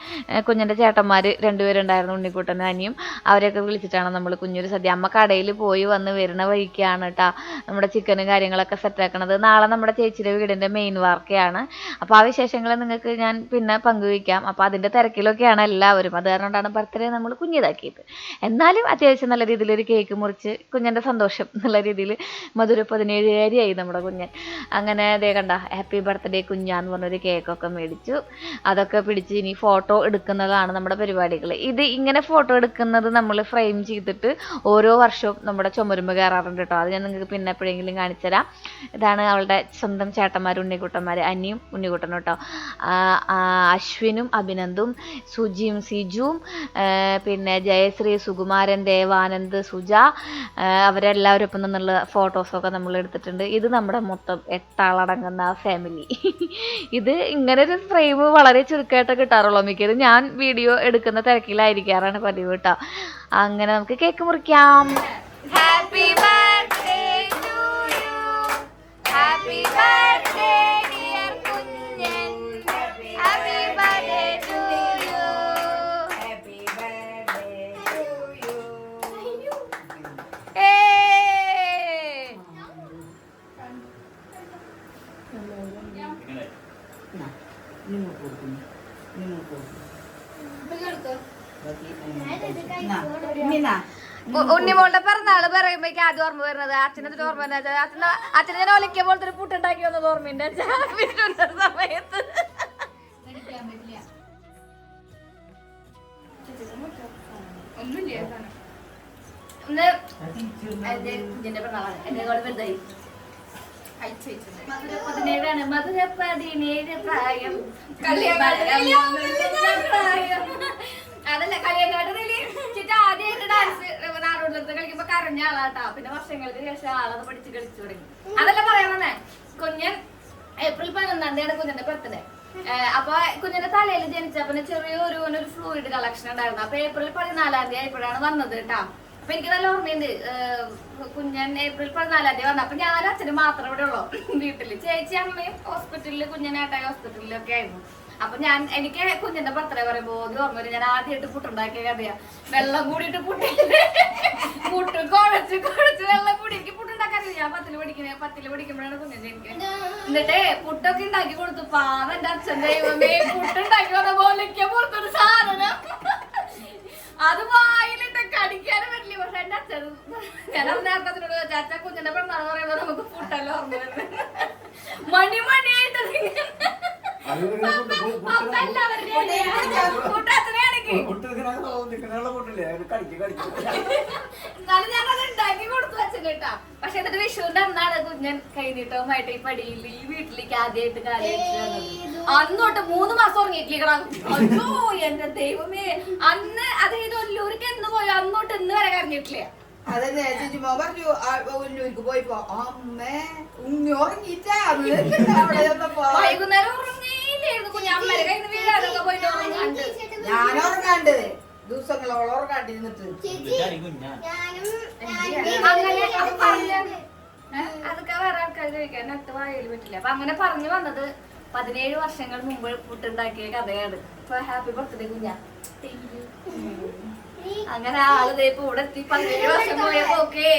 കുഞ്ഞിൻ്റെ ചേട്ടന്മാർ 2 പേരുണ്ടായിരുന്നു, ഉണ്ണിക്കുട്ടനും അനിയും. അവരെയൊക്കെ വിളിച്ചിട്ടാണ് നമ്മൾ കുഞ്ഞൊരു സദ്യ. അമ്മ കടയിൽ പോയി വന്ന് വരുന്ന വഴിക്കാണ് കേട്ടോ നമ്മുടെ ചിക്കനും കാര്യങ്ങളൊക്കെ സെറ്റാക്കണത്. നാളെ നമ്മുടെ ചേച്ചിയുടെ വീടിൻ്റെ മെയിൻ വാർക്കയാണ്. അപ്പോൾ ആ വിശേഷങ്ങൾ നിങ്ങൾക്ക് ഞാൻ പിന്നെ പങ്കുവയ്ക്കാം. അപ്പോൾ അതിൻ്റെ തിരക്കിലൊക്കെയാണ് എല്ലാവരും. അത് കാരണമാണ് ബർത്ത്ഡേ നമ്മൾ കുഞ്ഞിതാക്കിയത്. എന്നാലും അത്യാവശ്യം നല്ല രീതിയിലൊരു കേക്ക് മുറിച്ച് കുഞ്ഞിൻ്റെ സന്തോഷം എന്നുള്ള രീതിയിൽ മധുര 17-കാരിയായി നമ്മുടെ കുഞ്ഞൻ. അങ്ങനെ അതേ കണ്ട ഹാപ്പി ബർത്ത്ഡേ കുഞ്ഞാന്ന് പറഞ്ഞൊരു കേക്കൊക്കെ മേടിച്ചു. അതൊക്കെ പിടിച്ച് ഇനി ഫോട്ടോ എടുക്കുന്നതാണ് നമ്മുടെ പരിപാടികൾ. ഇത് ഇങ്ങനെ ഫോട്ടോ എടുക്കുന്നത് നമ്മൾ ഫ്രെയിം ചെയ്തിട്ട് ഓരോ വർഷവും നമ്മുടെ ചുമരുമ്പ് കയറാറുണ്ട് കേട്ടോ. അത് ഞാൻ നിങ്ങൾക്ക് പിന്നെ എപ്പോഴെങ്കിലും കാണിച്ചു തരാം. ഇതാണ് അവളുടെ സ്വന്തം ചേട്ടന്മാർ, ഉണ്ണിക്കുട്ടന്മാർ, അനിയും ഉണ്ണിക്കുട്ടനും കേട്ടോ. അശ്വിനും അഭിനന്ദും, സുജിയും സിജുവും, പിന്നെ ജയശ്രീ, സുകുമാരൻ, ദേവാനന്ദ്, സുജ, അവരെല്ലാവരും ഒപ്പം നിന്നുള്ള ഫോട്ടോസൊക്കെ നമ്മൾ എടുത്തിട്ടുണ്ട്. ഇത് നമ്മുടെ മൊത്തം 8 ആളടങ്ങുന്ന ഫാമിലി. ഇത് ഇങ്ങനെ ഒരു ഫ്രെയിം വളരെ ചുരുക്കമായിട്ട് കിട്ടാറുള്ളൂ. മിക്കതും ഞാൻ വീഡിയോ എടുക്കുന്ന തിരക്കിലായിരിക്കാറാണ് പതിവ് കേട്ടോ. അങ്ങനെ നമുക്ക് കേക്ക് മുറിക്കാം. Happy birthday to you, happy birthday dear Kunjan, happy birthday to you, happy birthday to you. ഉണ്ണിമോളുടെ പിറന്നാള് പറയുമ്പോഴേക്ക് ആദ്യം ഓർമ്മ വരുന്നത് അച്ഛനൊരു ഓർമ്മ അച്ഛനെ ഞാൻ ഒലക്കിയ പോലത്തെ ഒരു പുട്ടുണ്ടാക്കി വന്നത് ഓർമ്മയുണ്ട് സമയത്ത്. ഇതിന്റെ പിറന്നാളാണ് എന്നെ കൂടെ വലുതായി. മധുര 17 പ്രായം, അതല്ല കളിയങ്കാട്ടില് ആദ്യമായിട്ട് ഡാൻസ് നാടോടുത്ത് കളിക്കുമ്പോ കരഞ്ഞ ആളാട്ടാ. പിന്നെ വർഷങ്ങൾക്ക് ശേഷം ആളത് പഠിച്ച് കളിച്ചു തുടങ്ങി. അതല്ല പറയാൻ വന്നേ, കുഞ്ഞൻ ഏപ്രിൽ 11 കുഞ്ഞിന്റെ ബർത്ത്ഡേ. അപ്പൊ കുഞ്ഞിന്റെ തലയിൽ ജനിച്ചപ്പോ ചെറിയൊരു ഫ്ലൂയിഡ് കളക്ഷൻ ഉണ്ടായിരുന്നു. അപ്പൊ ഏപ്രിൽ 14 ആയപ്പോഴാണ് വന്നത് കേട്ടാ. അപ്പൊ എനിക്ക് നല്ല ഓർമ്മയുണ്ട്, കുഞ്ഞൻ ഏപ്രിൽ 14 വന്നു. അപ്പൊ ഞാനും അച്ഛനും മാത്രം ഇവിടെ ഉള്ളൂ വീട്ടില്. ചേച്ചി അമ്മയും ഹോസ്പിറ്റലില്, കുഞ്ഞനായിട്ടായി ഹോസ്പിറ്റലിലൊക്കെ ആയിരുന്നു. അപ്പൊ എനിക്ക് കുഞ്ഞിന്റെ ബർത്ത്ഡേ പറയുമ്പോ ഓർമ്മ വരും, ഞാൻ ആദ്യമായിട്ട് പുട്ടുണ്ടാക്കിയ കഥയാ. വെള്ളം കൂടിയിട്ട് പുട്ട് കുഴച്ച് വെള്ളം കൂടി. എനിക്ക് പുട്ടുണ്ടാക്കാറില്ല. ഞാൻ 10 പഠിക്കുമ്പോഴാണ് കുഞ്ഞൻ ജനിക്കുന്നത്. എന്നിട്ട് പുട്ടൊക്കെ ഉണ്ടാക്കി കൊടുത്തു. പാവം എന്റെ അച്ഛൻ, ദൈവമേ, പുട്ടുണ്ടാക്കി വന്ന പോലൊക്കെ പുറത്തൊരു സാധനം അത് വായിലിട്ട് കടിക്കാനും പറ്റില്ല. പക്ഷെ എന്റെ അച്ഛൻ, ഞാൻ നേരത്തെ അച്ഛനോട് ചോദിച്ചു, അച്ഛൻ കുഞ്ഞിന്റെ പെണ്ണാണ് പറയുമ്പോ നമുക്ക് പുട്ടല്ലോ ഓർമ്മ വരുന്നത്. മണിയായിട്ട് എന്നാലും ഞാനത് ഉണ്ടാക്കി കൊടുത്തു അച്ഛൻ കേട്ടാ. പക്ഷെ എന്നിട്ട് വിഷുവിന്റെ അന്നാണ് കുഞ്ഞൻ കൈനീട്ടവുമായിട്ട് ഈ പടിയിൽ ഈ വീട്ടിലേക്ക് ആദ്യമായിട്ട് കാര്യം. അന്നോട്ട് 3 മാസം ഉറങ്ങിയിട്ടില്ല. അയ്യോ എന്റെ ദൈവമേ, അന്ന് അത് ഒല്ലൂർക്ക് എന്ന് പോയോ അന്നോട്ട് ഇന്ന് വരെ കരഞ്ഞിട്ടില്ല. അതന്നെ ചേച്ചിമോ പറഞ്ഞു ഉന്നൂർക്ക് പോയിപ്പോ അമ്മേ ഉണ്ണി ഉറങ്ങിയിട്ടാ വൈകുന്നേരം ഉറങ്ങിയില്ലായിരുന്നു കുഞ്ഞ്. അമ്മേരെ കയ്യിൽ നിന്ന് വീഴാതൊക്കെ പോയിട്ട് ഉറങ്ങാണ്ട് ഞാൻ ഉറങ്ങാണ്ട് ദിവസങ്ങളോളം ഉറങ്ങാണ്ടിരുന്നിട്ട് അതൊക്കെ വേറെ ആൾക്കാർ കഴിക്കാൻ നട്ട് വായയിൽ പറ്റില്ല. അപ്പൊ അങ്ങനെ പറഞ്ഞു വന്നത് 17 വർഷങ്ങൾ മുമ്പ് പുട്ടുണ്ടാക്കിയ കഥയാണ്. ഇപ്പൊ ഹാപ്പി ബർത്ത്ഡേ കുഞ്ഞാ. അങ്ങനെ ആള് ഇപ്പൊ ഇവിടെ എത്തി. 17 വർഷം പോയപ്പോ ഓക്കേ.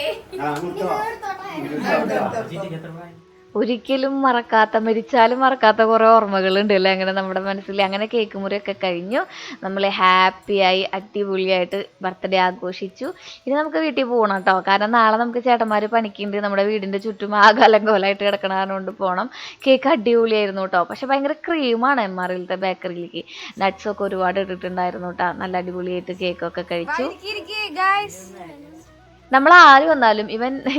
ഒരിക്കലും മറക്കാത്ത, മരിച്ചാലും മറക്കാത്ത കുറേ ഓർമ്മകളുണ്ട് അല്ലേ അങ്ങനെ നമ്മുടെ മനസ്സിൽ. അങ്ങനെ കേക്ക് മുറിയൊക്കെ കഴിഞ്ഞു. നമ്മൾ ഹാപ്പിയായി അടിപൊളിയായിട്ട് ബർത്ത്ഡേ ആഘോഷിച്ചു. ഇനി നമുക്ക് വീട്ടിൽ പോകണം കേട്ടോ. കാരണം നാളെ നമുക്ക് ചേട്ടന്മാർ പണിക്കുണ്ട്. നമ്മുടെ വീടിൻ്റെ ചുറ്റും ആകെ അലങ്കോലമായിട്ട് കിടക്കണ കൊണ്ട് പോകണം. കേക്ക് അടിപൊളിയായിരുന്നു കേട്ടോ. പക്ഷെ ഭയങ്കര ക്രീമാണ് MRയിലത്തെ ബേക്കറിയിലേക്ക്. നട്ട്സൊക്കെ ഒരുപാട് ഇട്ടിട്ടുണ്ടായിരുന്നു കേട്ടോ. നല്ല അടിപൊളിയായിട്ട് കേക്കൊക്കെ കഴിച്ചു. നമ്മൾ ആര് വന്നാലും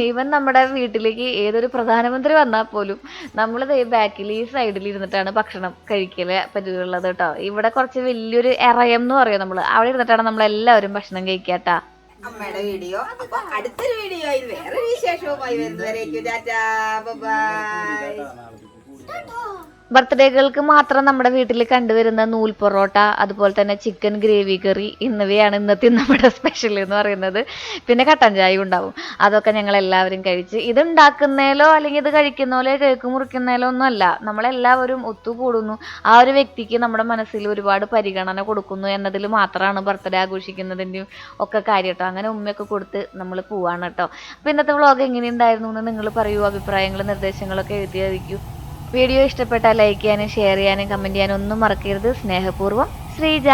ഇവൻ നമ്മുടെ വീട്ടിലേക്ക് ഏതൊരു പ്രധാനമന്ത്രി വന്നാൽ പോലും നമ്മൾ ബാക്കിൽ ഈ സൈഡിൽ ഇരുന്നിട്ടാണ് ഭക്ഷണം കഴിക്കല് പതിവുള്ളത് കേട്ടോ. ഇവിടെ കുറച്ച് വലിയൊരു എറയം എന്ന് പറയും നമ്മൾ, അവിടെ ഇരുന്നിട്ടാണ് നമ്മളെല്ലാവരും ഭക്ഷണം കഴിക്കാട്ടാ. അമ്മയുടെ വീഡിയോ. അപ്പൊ അടുത്തൊരു വീഡിയോയിൽ വേറെ വിശേഷവുമായി വരുന്നവരേക്കും ടാറ്റാ ബൈ. ബർത്ത്ഡേകൾക്ക് മാത്രം നമ്മുടെ വീട്ടിൽ കണ്ടുവരുന്ന നൂൽ പൊറോട്ട, അതുപോലെ തന്നെ ചിക്കൻ ഗ്രേവി കറി എന്നിവയാണ് ഇന്നത്തെ നമ്മുടെ സ്പെഷ്യൽ എന്ന് പറയുന്നത്. പിന്നെ കട്ടൻ ചായ ഉണ്ടാവും. അതൊക്കെ ഞങ്ങൾ എല്ലാവരും കഴിച്ച്, ഇത് ഉണ്ടാക്കുന്നതിലോ അല്ലെങ്കിൽ ഇത് കഴിക്കുന്നതിലോ കേക്ക് മുറിക്കുന്നതിലോ ഒന്നും അല്ല, നമ്മളെല്ലാവരും ഒത്തുകൂടുന്നു, ആ ഒരു വ്യക്തിക്ക് നമ്മുടെ മനസ്സിൽ ഒരുപാട് പരിഗണന കൊടുക്കുന്നു എന്നതിൽ മാത്രമാണ് ബർത്ത്ഡേ ആഘോഷിക്കുന്നതിൻ്റെയും ഒക്കെ കാര്യം കേട്ടോ. അങ്ങനെ ഉമ്മയൊക്കെ കൊടുത്ത് നമ്മൾ പോവാണ് കേട്ടോ. അപ്പോൾ ഇന്നത്തെ വ്ളോഗ് എങ്ങനെയുണ്ടായിരുന്നു എന്ന് നിങ്ങൾ പറയൂ, അഭിപ്രായങ്ങളും നിർദ്ദേശങ്ങളൊക്കെ എഴുതി അറിയിക്കൂ. വീഡിയോ ഇഷ്ടപ്പെട്ടാൽ ലൈക്ക് ചെയ്യാനും ഷെയർ ചെയ്യാനും കമൻറ്റ് ചെയ്യാനും ഒന്നും മറക്കരുത്. സ്നേഹപൂർവ്വം, ശ്രീജ.